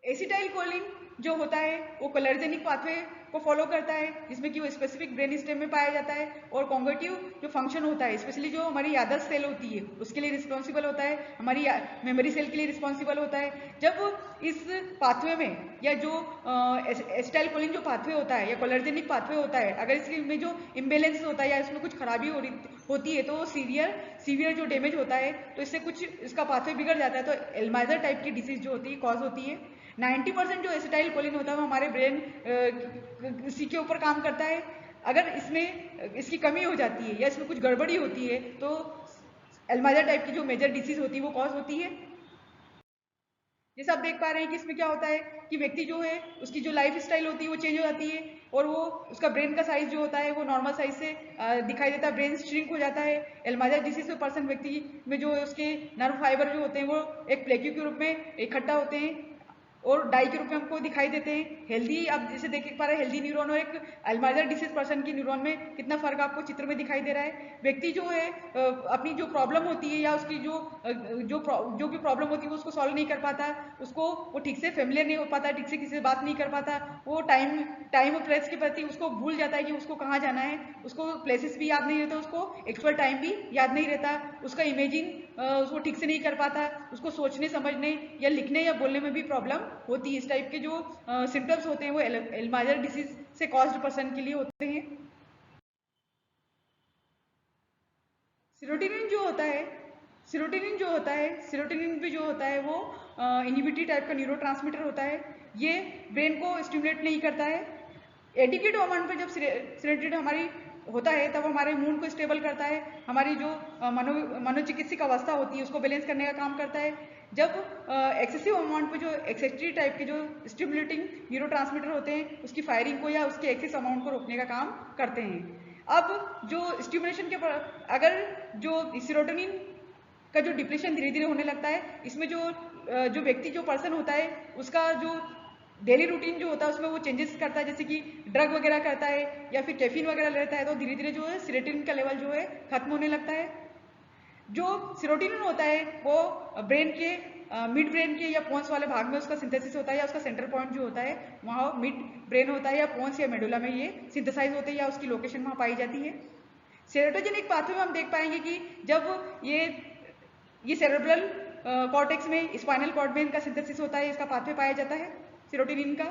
[SPEAKER 1] एसिटाइलकोलिन जो होता है वो कोलर्जेनिक पाथवे को फॉलो करता है, जिसमें कि वो स्पेसिफिक ब्रेन स्टेम में पाया जाता है, और कॉन्गेटिव जो फंक्शन होता है स्पेशली जो हमारी याददाश्त सेल होती है उसके लिए रिस्पॉन्सिबल होता है, हमारी मेमोरी सेल के लिए रिस्पॉन्सिबल होता है। जब इस पाथवे में या जो एसिटाइलकोलिन जो पाथवे होता है या कोलर्जेनिक पाथवे होता है, अगर इसमें जो इम्बेलेंस होता है या इसमें कुछ खराबी होती है तो सीवियर जो डैमेज होता है तो इससे कुछ इसका पाथवे बिगड़ जाता है, तो एल्माइजर टाइप की डिसीज जो होती है कॉज होती है। 90% जो एसिटाइलकोलिन होता है वो हमारे ब्रेन इसी के ऊपर काम करता है। अगर इसमें इसकी कमी हो जाती है या इसमें कुछ गड़बड़ी होती है तो एल्माइजर टाइप की जो मेजर डिसीज होती है वो कॉज होती है। जैसे आप देख पा रहे हैं कि इसमें क्या होता है कि व्यक्ति जो है उसकी जो लाइफ स्टाइल होती है वो चेंज हो जाती है, और वो उसका ब्रेन का साइज जो होता है वो नॉर्मल साइज से दिखाई देता है, ब्रेन श्रिंक हो जाता है। एल्माइजर डिसीज में पर्सन व्यक्ति में जो है उसके नर्व फाइबर जो होते हैं वो एक प्लेक्यू के रूप में इकट्ठा होते हैं और डाई के रूप में हमको दिखाई देते हैं। हेल्दी आप जैसे देख पा रहे हैं हेल्दी न्यूरॉन और एक एल्माइजर डिसीज पर्सन की न्यूरॉन में कितना फर्क आपको चित्र में दिखाई दे रहा है। व्यक्ति जो है अपनी जो प्रॉब्लम होती है या उसकी जो भी प्रॉब्लम होती है वो उसको सॉल्व नहीं कर पाता, उसको वो ठीक से फेमिलियर नहीं हो पाता, ठीक से किसी से बात नहीं कर पाता, वो टाइम और प्लेस के प्रति उसको भूल जाता है कि उसको कहाँ जाना है, उसको प्लेसेस भी याद नहीं रहता, उसको एक्चुअल टाइम भी याद नहीं रहता, उसका इमेजिन उसको ठीक से नहीं कर पाता, उसको सोचने समझने या लिखने या बोलने में भी प्रॉब्लम होती है। इस टाइप के जो सिम्टम्स होते हैं वो एल्माइजर डिसीज से कॉज्ड पर्सन के लिए होते हैं। सीरोटोनिन जो होता है सीरोटोनिन भी जो होता है वो इनहिबिटरी टाइप का न्यूरोट्रांसमीटर होता है। ये ब्रेन को स्टिमुलेट नहीं करता है। एडिक्वेट हार्मोन पर जब सीरोटोनिन हमारी होता है तब हमारे मूड को स्टेबल करता है, हमारी जो मनोचिकित्सिक अवस्था होती है उसको बैलेंस करने का काम करता है। जब एक्सेसिव अमाउंट पे जो एक्सेसरी टाइप के जो स्टिमुलेटिंग न्यूरोट्रांसमीटर होते हैं उसकी फायरिंग को या उसके एक्सेस अमाउंट को रोकने का काम करते हैं। अब जो स्टिमुलेशन के अगर जो सीरोटोनिन का जो डिप्रेशन धीरे धीरे होने लगता है, इसमें जो व्यक्ति जो पर्सन होता है उसका जो डेली रूटीन जो होता है उसमें वो चेंजेस करता है, जैसे कि ड्रग वगैरह करता है या फिर कैफीन वगैरह लेता है, तो धीरे धीरे जो है सीरोटोनिन का लेवल जो है खत्म होने लगता है। जो सीरोटोनिन होता है वो ब्रेन के मिड ब्रेन के या पोन्स वाले भाग में उसका सिंथेसिस होता है, या उसका सेंटर पॉइंट जो होता है वहाँ मिड ब्रेन होता है या पोन्स या मेडुला में ये सिंथेसाइज होते हैं या उसकी लोकेशन वहाँ पाई जाती है। सेरोटोजेनिक पाथवे में हम देख पाएंगे कि जब ये सेरेब्रल कॉर्टेक्स में स्पाइनल कॉर्ड में इनका सिंथेसिस होता है, इसका पाथवे पाया जाता है सेरोटोनिन का।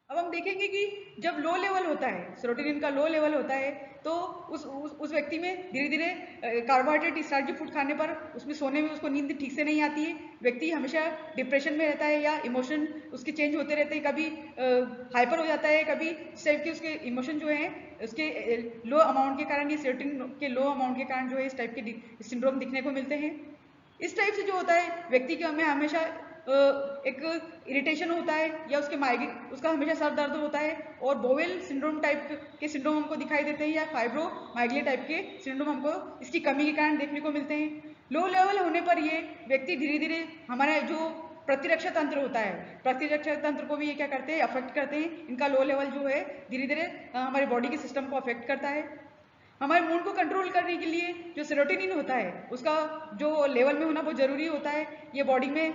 [SPEAKER 1] अब हम देखेंगे कि जब लो लेवल होता है सेरोटोनिन का लो लेवल होता है तो उस व्यक्ति में धीरे धीरे कार्बोहाइड्रेट स्टार्ची फूड खाने पर उसमें सोने में उसको नींद ठीक से नहीं आती है, व्यक्ति हमेशा डिप्रेशन में रहता है या इमोशन उसके चेंज होते रहते हैं, कभी हाइपर हो जाता है, कभी इस टाइप के उसके इमोशन जो है उसके लो अमाउंट के कारण, ये सेरोटोनिन के लो अमाउंट के कारण जो है इस टाइप के सिंड्रोम दिखने को मिलते हैं। इस टाइप से जो होता है व्यक्ति के में हमेशा एक इरिटेशन होता है या उसका हमेशा सर दर्द होता है, और बोवेल सिंड्रोम टाइप के सिंड्रोम हमको दिखाई देते हैं, या फाइब्रोमाइग्लिया टाइप के सिंड्रोम हमको इसकी कमी के कारण देखने को मिलते हैं। लो लेवल होने पर ये व्यक्ति धीरे धीरे हमारा जो प्रतिरक्षा तंत्र होता है, प्रतिरक्षा तंत्र को भी ये क्या करते हैं, अफेक्ट करते हैं। इनका लो लेवल जो है धीरे धीरे हमारे बॉडी के सिस्टम को अफेक्ट करता है। हमारे मूड को कंट्रोल करने के लिए जो सेरोटोनिन होता है उसका जो लेवल में होना बहुत जरूरी होता है। ये बॉडी में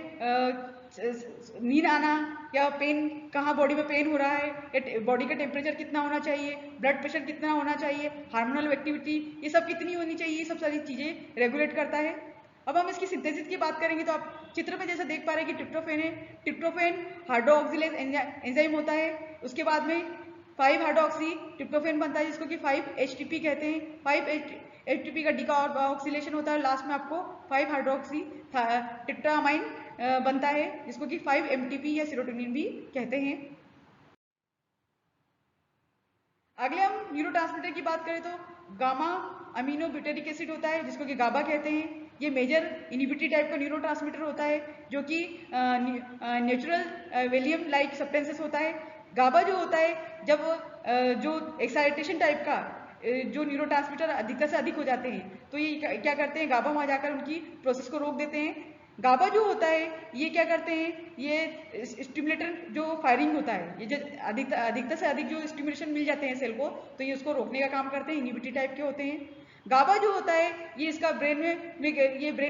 [SPEAKER 1] नींद आना या पेन, कहाँ बॉडी में पेन हो रहा है, बॉडी का टेम्परेचर कितना होना चाहिए, ब्लड प्रेशर कितना होना चाहिए, हार्मोनल एक्टिविटी ये सब कितनी होनी चाहिए, ये सब सारी चीजें रेगुलेट करता है। अब हम इसकी सिंथेसिस की बात करेंगे तो आप चित्र में जैसा देख पा रहे हैं कि ट्रिप्टोफेन है। ट्रिप्टोफेन हाइड्रोक्सिलेज एंजाइम होता है। उसके बाद में 5 हाइड्रोक्सी ट्रिप्टोफेन बनता है जिसको कि 5-HTP कहते हैं। 5-HTP का डिकार्बोक्सिलेशन होता है, लास्ट में आपको 5 हाइड्रोक्सी टेट्रामाइन बनता है जिसको कि 5-MTP या सेरोटोनिन भी कहते हैं। अगले हम न्यूरोट्रांसमीटर की बात करें तो गामा अमीनो ब्यूटेरिक एसिड होता है जिसको कि गाबा कहते हैं। ये मेजर इनिबिटरी टाइप का न्यूरोट्रांसमीटर होता है जो कि नेचुरल वेलियम लाइक सब्सटेंसेस होता है। गाबा जो होता है जब जो एक्साइटेशन टाइप का जो न्यूरोट्रांसमीटर अधिकता से अधिक हो जाते हैं तो ये क्या करते हैं, गाबा वहां जाकर उनकी प्रोसेस को रोक देते हैं। गाबा जो होता है ये क्या करते हैं, ये स्टिमुलेटर जो फायरिंग होता है, ये जो अधिकता से अधिक जो स्टिमुलेशन मिल जाते हैं सेल को तो ये उसको रोकने का काम करते हैं, इनिबिटरी टाइप के होते हैं। गाबा जो होता है ये इसका ब्रेन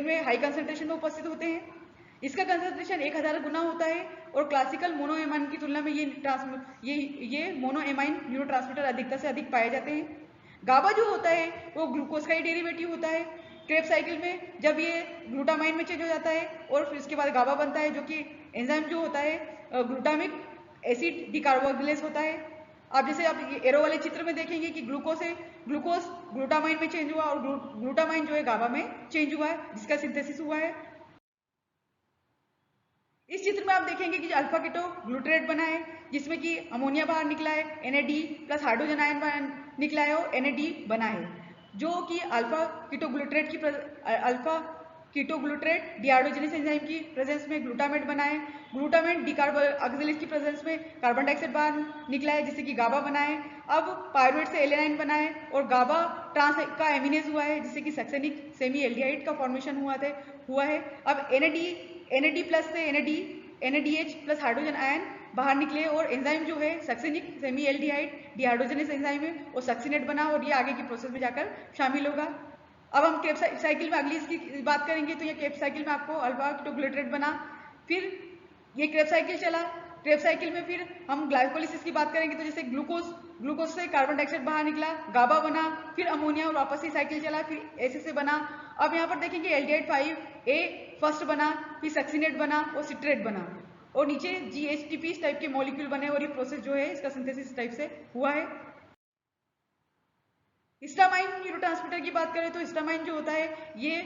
[SPEAKER 1] में हाई कंसंट्रेशन में उपस्थित होते हैं। इसका कंसंट्रेशन 1000 गुना होता है और क्लासिकल मोनोएमाइन की तुलना में ये मोनोएमाइन न्यूरोट्रांसमीटर अधिकता से अधिक पाए जाते हैं। गाबा जो होता है वो ग्लूकोज का ही डेरिवेटिव होता है। क्रेब्स साइकिल में जब ये ग्लूटामाइन में चेंज हो जाता है और फिर उसके बाद गाबा बनता है जो कि एंजाइम जो होता है ग्लूटामिक एसिड डिकार्बोक्सिलेज होता है। आप जैसे आप एरो वाले चित्र में देखेंगे कि ग्लूकोज ग्लूटामाइन में चेंज हुआ और ग्लूटामाइन जो है गाबा में चेंज हुआ है जिसका सिंथेसिस हुआ है। इस चित्र में आप देखेंगे कि अल्फा कीटो ग्लूटरेट बना है जिसमें कि अमोनिया बाहर निकला है, NAD प्लस हाइड्रोजन आयन निकला है और NAD बना है जो कि alpha keto glutarate dehydrogenase enzyme की प्रेजेंस में ग्लूटामेट बना है। ग्लूटामेट डिकार्बोक्सिलेज की प्रेजेंस में कार्बन डाइऑक्साइड बाहर निकला है जिससे कि गाबा बना है। अब पायरुवेट से एलेनाइन बना है और गाबा ट्रांस का एमिनेज हुआ है जिससे कि सक्सेनिक सेमी एल्डिहाइड का फॉर्मेशन हुआ है। अब NAD प्लस से NADH प्लस हाइड्रोजन आयन बाहर निकले और एंजाइम जो है succinic semi aldehyde dehydrogenase enzyme है वो सक्सिनेट बना और ये आगे की प्रोसेस में जाकर शामिल होगा। अब हम क्रेब्स साइकिल में अगली इसकी बात करेंगे तो ये क्रेब्स साइकिल में आपको अल्फा कीटो ग्लूटरेट बना, फिर ये क्रेब्स साइकिल चला। क्रेब्स साइकिल में फिर हम ग्लाइकोलिसिस की बात करेंगे तो जैसे ग्लूकोज से कार्बन डाइऑक्साइड बाहर निकला, गाबा बना, फिर अमोनिया और वापस से साइकिल चला, फिर ऐसे बना। अब यहाँ पर देखेंगे एल्डिहाइड 5A फर्स्ट बना, फिर सक्सिनेट बना और सिट्रेट बना और नीचे GHTP टाइप के मॉलिक्यूल बने और ये प्रोसेस जो है इसका सिंथेसिस टाइप से हुआ है। हिस्टामाइन न्यूरोट्रांसमीटर की बात करें तो हिस्टामाइन जो होता है ये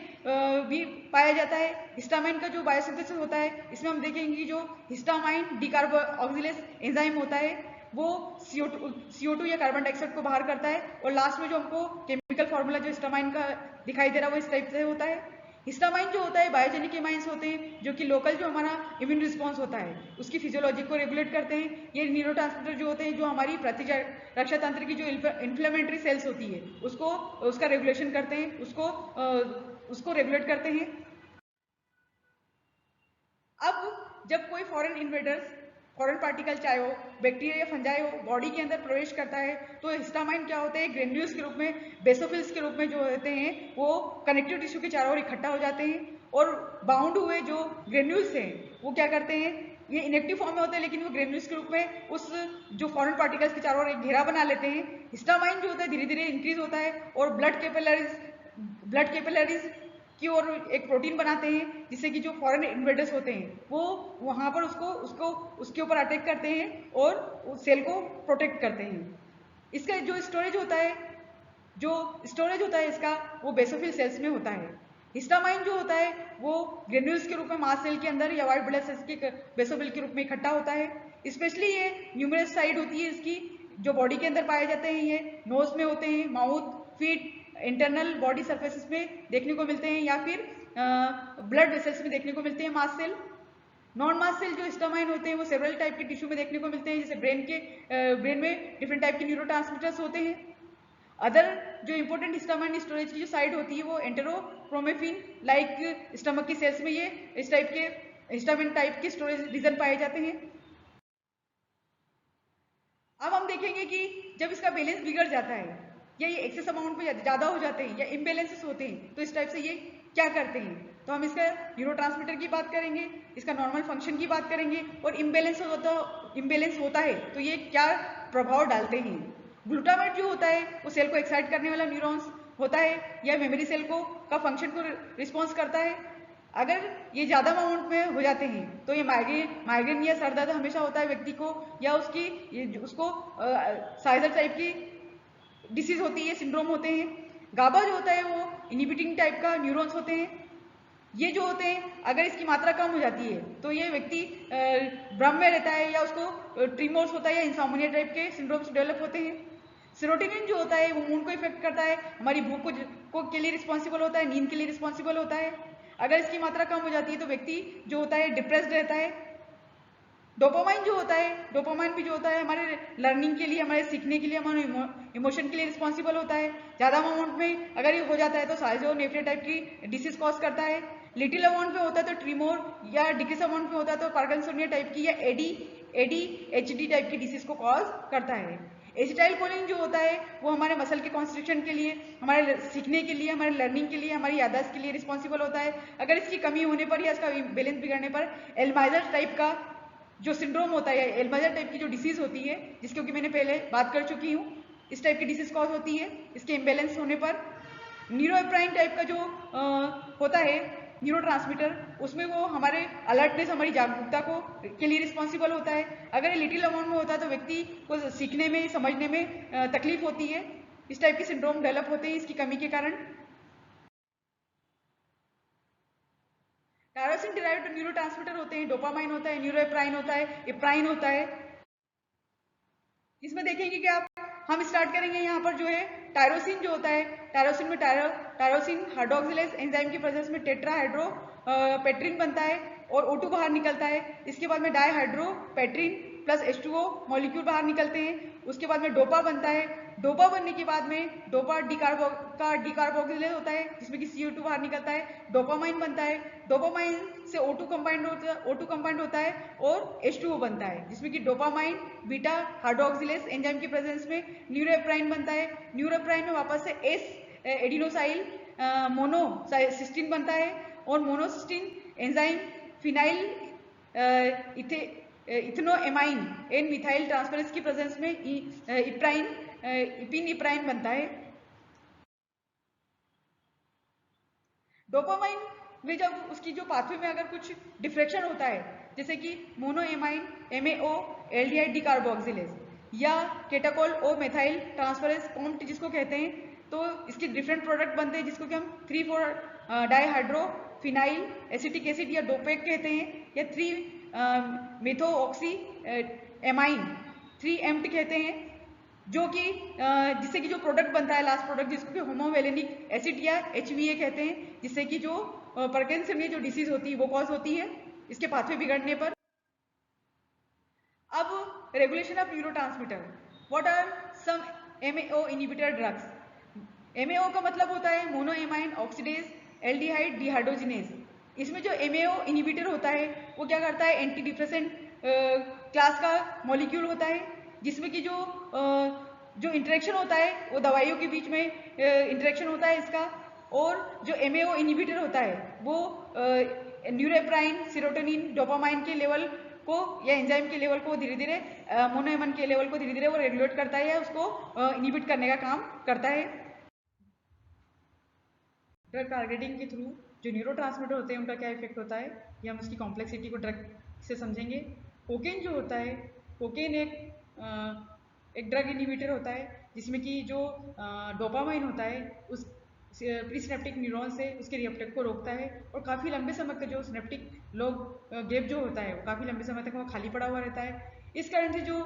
[SPEAKER 1] भी पाया जाता है। हिस्टामाइन का जो बायोसिंथेसिस होता है इसमें हम देखेंगे कि जो हिस्टामाइन डिकार्बोक्सिलेज एंजाइम होता है वो CO2 या कार्बन डाइऑक्साइड को बाहर करता है और लास्ट में जो हमको केमिकल फॉर्मूला जो हिस्टामाइन का दिखाई दे रहा है वो इस टाइप से होता है। हिस्टामाइन जो होता है बायोजेनिक एमाइंस होते हैं जो कि लोकल जो हमारा इम्यून रिस्पॉन्स होता है उसकी फिजियोलॉजी को रेगुलेट करते हैं। ये न्यूरोट्रांसमीटर जो होते हैं जो हमारी प्रतिरक्षा तंत्र की जो इन्फ्लेमेटरी सेल्स होती है उसका रेगुलेशन करते हैं, उसको रेगुलेट करते हैं। अब जब कोई फॉरेन पार्टिकल चाहे हो बैक्टीरिया या फंजाई हो बॉडी के अंदर प्रवेश करता है तो हिस्टामाइन क्या होते हैं, ग्रेन्यूल्स के रूप में, बेसोफिल्स के रूप में जो होते हैं वो कनेक्टिव टिश्यू के चारों ओर इकट्ठा हो जाते हैं और बाउंड हुए जो ग्रेन्यूल्स हैं वो क्या करते हैं, ये इनेक्टिव फॉर्म में होते हैं लेकिन वो ग्रेन्यूल्स के रूप में उस जो फॉरेन पार्टिकल्स के चारों ओर एक घेरा बना लेते हैं। हिस्टामाइन जो होता है धीरे धीरे इंक्रीज होता है और ब्लड कैपिलरीज की ओर एक प्रोटीन बनाते हैं जिससे कि जो फॉरेन इन्वेडर्स होते हैं वो वहां पर उसके ऊपर अटैक करते हैं और उस सेल को प्रोटेक्ट करते हैं। इसका जो स्टोरेज होता है इसका वो बेसोफिल सेल्स में होता है। हिस्टामाइन जो होता है वो ग्रेन्यूल्स के रूप में मास सेल के अंदर या व्हाइट ब्लड सेल्स के बेसोफिल के रूप में इकट्ठा होता है। स्पेशली ये न्यूमरस साइड होती है इसकी जो बॉडी के अंदर पाए जाते हैं, ये नोज में होते हैं, mouth, feet, internal body surfaces में देखने को मिलते हैं या फिर ब्लड वेसल्स में देखने को मिलते हैं मास सेल। नॉन मास सेल जो हिस्टामाइन होते हैं वो सेवरल टाइप के टिश्यू में देखने को मिलते हैं, जैसे ब्रेन में डिफरेंट टाइप के न्यूरोट्रांसमीटर्स होते हैं। अदर जो इंपॉर्टेंट हिस्टामाइन स्टोरेज की जो साइट होती है वो एंटेरोक्रोमेफिन लाइक स्टमक की सेल्स में ये इस टाइप के हिस्टामिन टाइप के स्टोरेज रीजन पाए जाते हैं। अब हम देखेंगे कि जब इसका बैलेंस बिगड़ जाता है या ये एक्सेस अमाउंट में ज़्यादा हो जाते हैं या इम्बैलेंसेस होते हैं तो इस टाइप से ये क्या करते हैं। तो हम इसका न्यूरोट्रांसमीटर की बात करेंगे, इसका नॉर्मल फंक्शन की बात करेंगे और इम्बैलेंस होता है तो ये क्या प्रभाव डालते हैं। ग्लूटामेट जो होता है वो सेल को एक्साइट करने वाला न्यूरॉन्स होता है या मेमोरी सेल को का फंक्शन को रिस्पॉन्स करता है। अगर ये ज़्यादा अमाउंट में हो जाते हैं तो ये माइग्रेन या सर दर्द हमेशा होता है व्यक्ति को, या उसको साइजर टाइप की डिसीज होती है, सिंड्रोम होते हैं। गाबा जो होता है वो इनिबिटिंग टाइप का न्यूरॉन्स होते हैं। ये जो होते हैं अगर इसकी मात्रा कम हो जाती है तो ये व्यक्ति भ्रम में रहता है या उसको ट्रीमोर्स होता है या इंसोम्निया टाइप के सिंड्रोम्स डेवलप होते हैं। सेरोटोनिन जो होता है वो मूड को इफेक्ट करता है, हमारी भूख को के लिए रिस्पॉन्सिबल होता है, नींद के लिए रिस्पॉन्सिबल होता है। अगर इसकी मात्रा कम हो जाती है तो व्यक्ति जो होता है डिप्रेस्ड रहता है। डोपामाइन जो होता है, डोपामाइन भी जो होता है हमारे लर्निंग के लिए, हमारे सीखने के लिए, हमारे इमोशन के लिए रिस्पॉन्सिबल होता है। ज़्यादा अमाउंट में अगर ये हो जाता है तो साइजोनेफ्रिया टाइप की डिसीज कॉज करता है। लिटिल अमाउंट में होता है तो ट्रीमोर, या डिक्रीज अमाउंट में होता है तो पार्किंसोनिया टाइप की या एडीएचडी टाइप की डिसीज को कॉज करता है। एसिटाइल कोलिन जो होता है वो हमारे मसल के कॉन्स्ट्रिक्शन के लिए, हमारे सीखने के लिए, हमारे लर्निंग के लिए, हमारी याददाश्त के लिए रिस्पॉन्सिबल होता है। अगर इसकी कमी होने पर या इसका बैलेंस बिगड़ने पर एल्जाइमर टाइप का जो सिंड्रोम होता है, एल्जाइमर टाइप की जो डिसीज होती है जिसकी कि मैंने पहले बात कर चुकी हूँ, इस टाइप की डिसीज कॉज होती है इसके इम्बेलेंस होने पर। न्यूरोएप्राइन टाइप का जो होता है न्यूरोट्रांसमीटर, उसमें वो हमारे अलर्टनेस, हमारी जागरूकता को के लिए रिस्पॉन्सिबल होता है। अगर ये लिटिल अमाउंट में होता है तो व्यक्ति को सीखने में, समझने में तकलीफ होती है। इस टाइप के सिंड्रोम डेवलप होते हैं इसकी कमी के कारण। टायरोसिन डिराइव्ड न्यूरोट्रांसमीटर होते हैं, डोपामाइन होता है, न्यूरोएप्राइन होता है, इप्राइन होता है। इसमें देखेंगे कि आप हम स्टार्ट करेंगे यहाँ पर जो है टायरोसिन जो होता है, टायरोसिन में टायरोसिन हाइड्रोक्सिलेज एंजाइम की प्रेजेंस में टेट्राहाइड्रो पेट्रिन बनता है और O2 बाहर निकलता है। इसके बाद में dihydro Patreon plus H2O molecule बाहर निकलते हैं। उसके बाद में डोपा बनता है। डोपा बनने के बाद में डोपा डिकार्बोक्सिलेज होता है जिसमें कि CO2 बाहर निकलता है। डोपामाइन बनता है। डोपामाइन से O2 कंबाइंड होता है और H2O बनता है जिसमें कि डोपामाइन बीटा हाइड्रोक्सिलेज एंजाइम की प्रेजेंस में न्यूरोएप्राइन बनता है। न्यूरोएप्राइन में वापस से एस एडिनोसाइल मोनोसिस्टीन बनता है और मोनोसिस्टीन enzyme phenyl ethanolamine N methyl transferase की प्रेजेंस में इपिन बनता है। डोपामाइन में जब उसकी जो पाथवे में अगर कुछ डिफ्रेक्शन होता है, जैसे कि मोनोएमाइन MAO एल्डिहाइड डिकार्बोक्सिलेज या केटाकोल ओ मेथाइल ट्रांसफरेज कॉम्ट जिसको कहते हैं, तो इसके डिफरेंट प्रोडक्ट बनते हैं जिसको कि हम 3,4 डाईहाइड्रो फिनाइल एसिटिक एसिड या डोपेक कहते हैं, या 3 मेथोऑक्सी एमाइन 3-एम्प्ट कहते हैं, जो कि जिससे कि जो प्रोडक्ट बनता है लास्ट प्रोडक्ट जिसको कि होमोवेलेनिक एसिड या HVA कहते हैं, जिससे कि जो पार्किंसन जो डिसीज होती है वो कॉज होती है इसके पाथवे बिगड़ने पर। अब regulation of neurotransmitter, what are some MAO inhibitor drugs. MAO का मतलब होता है मोनोएमाइन ऑक्सीडेज एल्डिहाइड डिहाइड्रोजिनेज। इसमें जो MAO इनहिबिटर होता है वो क्या करता है, एंटी डिप्रेसेंट क्लास का मॉलिक्यूल होता है जिसमें कि जो इंटरेक्शन होता है वो दवाइयों के बीच में इंटरेक्शन होता है इसका, और जो MAO इनहिबिटर होता है वो न्यूरोएप्राइन, सेरोटोनिन, डोपामाइन के लेवल को या एंजाइम के लेवल को धीरे धीरे मोनोएमन के लेवल को धीरे धीरे वो रेगुलेट करता है या उसको इनहिबिट करने का काम करता है। ड्रग टारगेटिंग के थ्रू जो न्यूरोट्रांसमीटर होते हैं उनका क्या इफेक्ट होता है, ये हम उसकी कॉम्प्लेक्सिटी को ड्रग से समझेंगे। कोकेन जो होता है, कोकेन एक ड्रग इनहिबिटर होता है जिसमें कि जो डोपामाइन होता है उस प्रीसिनेप्टिक न्यूरॉन से उसके रिएप्टेक को रोकता है और काफ़ी लंबे समय तक जो सिनेप्टिक गैप जो होता है वो काफ़ी लंबे समय तक वो खाली पड़ा हुआ रहता है। इस कारण से जो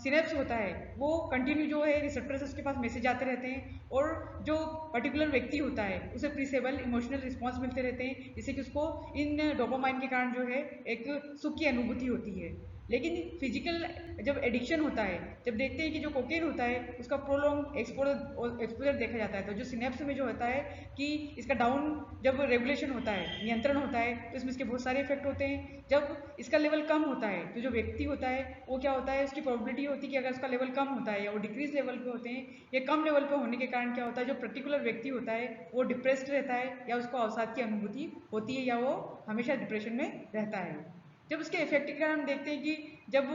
[SPEAKER 1] सिनेप्स होता है वो कंटिन्यू जो है रिसेप्टर से उसके पास मैसेज आते रहते हैं, और जो पर्टिकुलर व्यक्ति होता है उसे प्रीसेबल इमोशनल रिस्पॉन्स मिलते रहते हैं, जिससे कि उसको इन डोपामाइन के कारण जो है एक सुख की अनुभूति होती है। लेकिन फिजिकल जब एडिक्शन होता है, जब देखते हैं कि जो कोकेन होता है उसका प्रोलॉन्ग एक्सपोजर देखा जाता है, तो जो सिनेप्स में जो होता है कि इसका डाउन जब रेगुलेशन होता है, नियंत्रण होता है, तो इसमें इसके बहुत सारे इफेक्ट होते हैं। जब इसका लेवल कम होता है तो जो व्यक्ति होता है वो क्या होता है, उसकी प्रोबेबिलिटी होती है कि अगर उसका लेवल कम होता है या वो डिक्रीज लेवल पे होते हैं, या कम लेवल पे होने के कारण क्या होता है, जो पर्टिकुलर व्यक्ति होता है वो डिप्रेस्ड रहता है, या उसको अवसाद की अनुभूति होती है, या वो हमेशा डिप्रेशन में रहता है। जब उसके इफेक्ट के कारण हम देखते हैं कि जब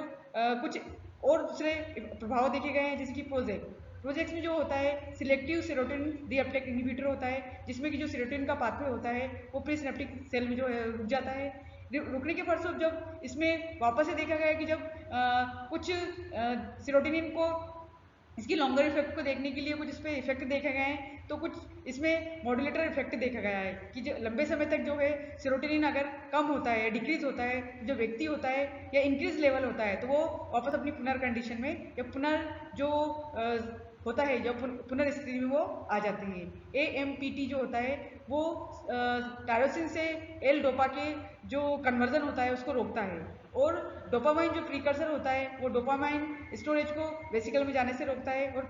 [SPEAKER 1] कुछ और दूसरे प्रभाव देखे गए हैं, जैसे कि प्रोजेक्ट्स में जो होता है सिलेक्टिव सेरोटोनिन रीअपटेक इनहिबिटर होता है, जिसमें कि जो सेरोटोनिन का पाथवे होता है वो प्रीसिनेप्टिक सेल में जो है रुक जाता है। रुकने के फलस्वरूप जब इसमें वापस से देखा गया है कि जब कुछ सेरोटोनिन को इसकी लॉन्गर इफेक्ट को देखने के लिए कुछ इस पर इफेक्ट देखे गए हैं, तो कुछ इसमें मॉड्यूलेटर इफेक्ट देखा गया है कि जो लंबे समय तक जो है सेरोटोनिन अगर कम होता है, डिक्रीज होता है, जो व्यक्ति होता है या इंक्रीज लेवल होता है, तो वो वापस अपनी पुनर्कंडीशन में या जो होता है, जब पुनर्स्थिति में वो आ जाते हैं। AMPT जो होता है वो टायरोसिन से एल डोपा के जो कन्वर्जन होता है उसको रोकता है, और डोपामाइन जो प्रीकर्सर होता है वो डोपामाइन स्टोरेज को वेसिकल में जाने से रोकता है, और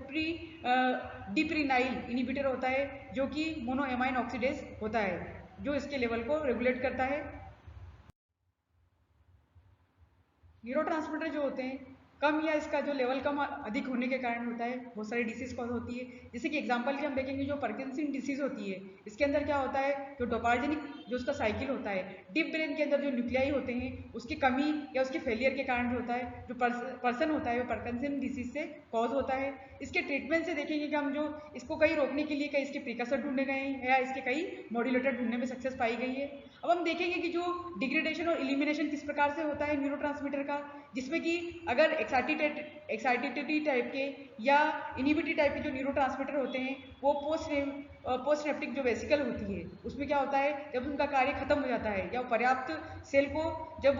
[SPEAKER 1] डिप्रीनाइल इनिबिटर होता है जो कि मोनोएमाइन ऑक्सीडेज होता है जो इसके लेवल को रेगुलेट करता है। न्यूरोट्रांसमीटर जो होते हैं कम या इसका जो लेवल कम अधिक होने के कारण होता है, बहुत सारी डिसीज कॉज होती है। जैसे कि एग्जांपल के हम देखेंगे जो पार्किंसन डिसीज होती है, इसके अंदर क्या होता है, जो डोपार्जेनिक जो उसका साइकिल होता है, डीप ब्रेन के अंदर जो न्यूक्लियाई होते हैं उसकी कमी या उसके फेलियर के कारण जो होता है, जो पर्सन होता है वो पार्किंसन डिसीज से कॉज होता है। इसके ट्रीटमेंट से देखेंगे कि हम जो इसको कई रोकने के लिए कई इसके प्रिकसर ढूंढे गए हैं या इसके कई मॉड्यूलेटर ढूंढने में सक्सेस पाई गई है। अब हम देखेंगे कि जो डिग्रेडेशन और इलिमिनेशन किस प्रकार से होता है न्यूरोट्रांसमीटर का, जिसमें कि अगर एक्साइटेटिविटी टाइप के या इनिबिटी टाइप के जो न्यूरोट्रांसमीटर होते हैं वो पोस्टनेप्टिक जो वेसिकल होती है उसमें क्या होता है, जब उनका कार्य खत्म हो जाता है या पर्याप्त सेल को जब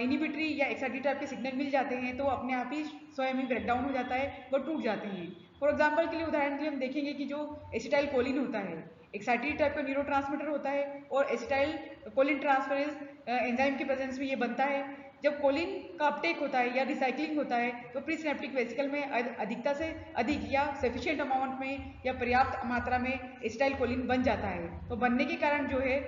[SPEAKER 1] इनिबिटरी या एक्साइटेटिव टाइप के सिग्नल मिल जाते हैं तो अपने आप ही स्वयं ही ब्रेकडाउन हो जाता है, वो टूट जाते हैं। फॉर एग्जाम्पल के लिए उदाहरण के लिए हम देखेंगे कि जो एसिटाइल कोलिन होता है एक्साइटेटिव टाइप का न्यूरोट्रांसमीटर होता है, और एसिटाइल कोलिन ट्रांसफरेज एंजाइम की प्रेजेंस में ये बनता है। जब कोलिन का अपटेक होता है या रिसाइकलिंग होता है तो प्री सिनेप्टिक वेसिकल में अधिकता से अधिक या सफिशिएंट अमाउंट में या पर्याप्त मात्रा में एसिटाइल कोलिन बन जाता है। तो बनने के कारण जो है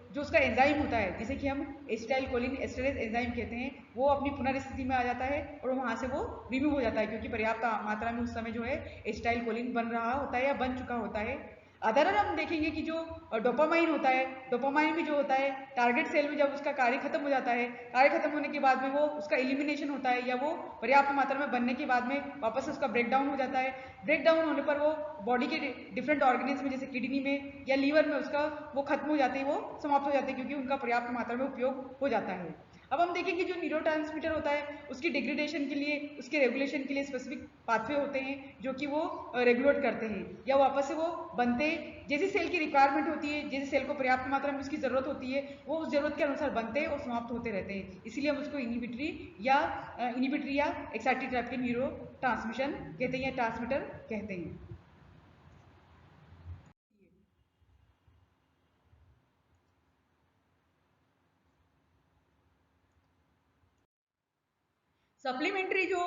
[SPEAKER 1] जो उसका एंजाइम होता है जिसे कि हम एसिटाइल कोलिन एस्टरेज एंजाइम कहते हैं, वो अपनी पुनर्स्थिति में आ जाता है और वहां से वो रिमूव हो जाता है, क्योंकि पर्याप्त मात्रा में उस समय जो है एसिटाइल कोलिन बन रहा होता है या बन चुका होता है। अदर हम देखेंगे कि जो डोपामाइन होता है, डोपामाइन भी जो होता है टारगेट सेल में जब उसका कार्य खत्म हो जाता है, कार्य खत्म होने के बाद में वो उसका एलिमिनेशन होता है या वो पर्याप्त मात्रा में बनने के बाद में वापस से उसका ब्रेकडाउन हो जाता है। ब्रेकडाउन होने पर वो बॉडी के डिफरेंट ऑर्गेन्स में जैसे किडनी में या लीवर में उसका वो खत्म हो जाते हैं, वो समाप्त हो जाते हैं, क्योंकि उनका पर्याप्त मात्रा में उपयोग हो जाता है। अब हम देखेंगे जो न्यूरोट्रांसमीटर होता है उसकी डिग्रेडेशन के लिए, उसके रेगुलेशन के लिए स्पेसिफिक पाथवे होते हैं जो कि वो रेगुलेट करते हैं या वापस से वो बनते हैं। जैसी सेल की रिक्वायरमेंट होती है, जैसे सेल को पर्याप्त मात्रा में उसकी जरूरत होती है, वो उस जरूरत के अनुसार बनते हैं और समाप्त होते रहते हैं। इसीलिए हम उसको इनिबिटरी या एक्साइटेड टाइप के न्यूरो ट्रांसमिशन कहते हैं या ट्रांसमीटर कहते हैं। सप्लीमेंट्री जो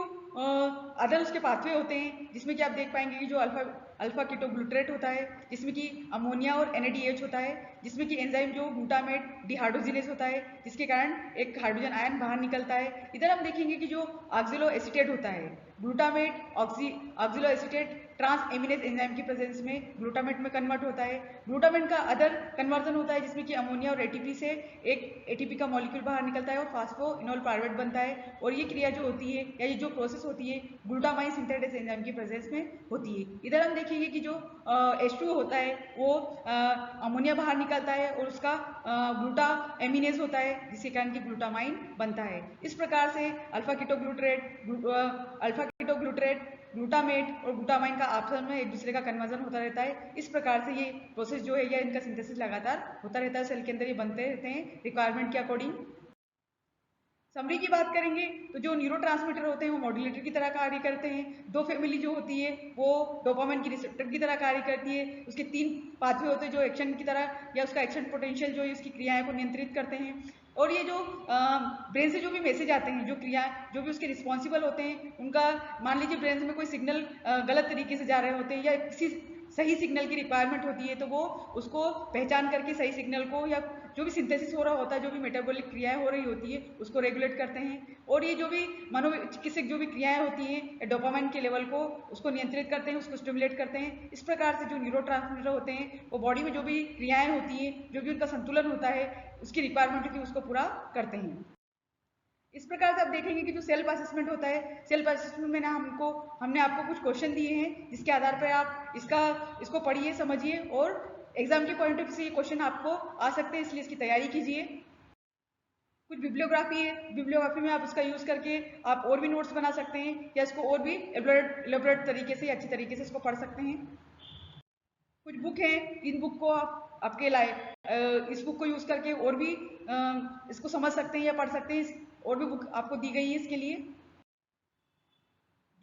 [SPEAKER 1] अदर उसके पाथवे होते हैं, जिसमें कि आप देख पाएंगे कि जो अल्फा अल्फा कीटोग्लूटरेट होता है, जिसमें कि अमोनिया और NADH होता है, जिसमें कि एंजाइम जो ग्लूटामेट डिहाइड्रोजिनेस होता है, जिसके कारण एक हाइड्रोजन आयन बाहर निकलता है। इधर हम देखेंगे कि जो ऑक्सिलो एसीटेट होता है, glutamate oxaloacetate transaminase enzyme की प्रेजेंस में ग्लूटामेट में कन्वर्ट होता है। ग्लूटामेट का अदर कन्वर्जन होता है जिसमें कि अमोनिया और ATP से एक ATP का मॉलिक्यूल बाहर निकलता है और फास्फोइनोल पायरुवेट बनता है, और ये क्रिया जो होती है या ये जो प्रोसेस होती है ग्लूटामाइन सिंथेटेस एंजाइम की प्रेजेंस में होती है। इधर हम देखेंगे कि जो H2O होता है वो अमोनिया बाहर निकलता है और उसका ग्लूटा एमिनेज होता है, जिसके कारण की ग्लूटामाइन बनता है। इस प्रकार से अल्फा कीटोग्लूटरेट ग्लूटामेट और ग्लूटामाइन का आपस में एक दूसरे का कन्वर्जन होता रहता है। इस प्रकार से ये प्रोसेस जो है या इनका सिंथेसिस लगातार होता रहता है, सेल के अंदर ये बनते रहते हैं रिक्वायरमेंट के अकॉर्डिंग। समरी की बात करेंगे तो जो न्यूरोट्रांसमीटर होते हैं वो मॉड्यूलेटर की तरह कार्य करते हैं। दो फैमिली जो होती है वो डोपामाइन की रिसेप्टर की तरह कार्य करती है। उसके 3 पाथवे होते हैं जो एक्शन की तरह या उसका एक्शन पोटेंशियल जो है उसकी क्रियाएं को नियंत्रित करते हैं। और ये जो ब्रेन से जो भी मैसेज आते हैं, जो क्रियाएं जो भी उसके रिस्पॉन्सिबल होते हैं, उनका मान लीजिए ब्रेन में कोई सिग्नल गलत तरीके से जा रहे होते हैं या किसी सही सिग्नल की रिक्वायरमेंट होती है, तो वो उसको पहचान करके सही सिग्नल को या जो भी सिंथेसिस हो रहा होता है, जो भी मेटाबॉलिक क्रियाएं हो रही होती है, उसको रेगुलेट करते हैं। और ये जो भी मनोचिकित्सक जो भी क्रियाएं होती हैं डोपामाइन के लेवल को उसको नियंत्रित करते हैं, उसको स्टिमुलेट करते हैं। इस प्रकार से जो न्यूरोट्रांसमीटर होते हैं वो बॉडी में जो भी क्रियाएं होती हैं, जो भी उनका संतुलन होता है, उसकी रिक्वायरमेंट होती है, उसको पूरा करते हैं। इस प्रकार से आप देखेंगे कि जो सेल्फ असेसमेंट होता है, सेल्फ असेसमेंट में ना हमने आपको कुछ क्वेश्चन दिए हैं, जिसके आधार पर आप इसको पढ़िए, समझिए और एग्जाम के पॉइंट ऑफ व्यू से ये क्वेश्चन आपको आ सकते हैं, इसलिए इसकी तैयारी कीजिए। कुछ बिब्लियोग्राफी है, बिब्लियोग्राफी में आप उसका यूज करके आप और भी नोट्स बना सकते हैं या इसको और भी एलेबोरेट तरीके से, अच्छी तरीके से इसको पढ़ सकते हैं। कुछ बुक हैं, इन बुक को आप आपके इस बुक को यूज करके और भी इसको समझ सकते हैं या पढ़ सकते हैं। और भी बुक आपको दी गई है इसके लिए।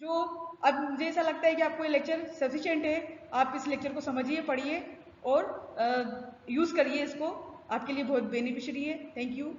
[SPEAKER 1] जो अब मुझे ऐसा लगता है कि आपको ये लेक्चर सफिशिएंट है। आप इस लेक्चर को समझिए, पढ़िए और यूज करिए इसको। आपके लिए बहुत बेनिफिशियरी है। Thank you.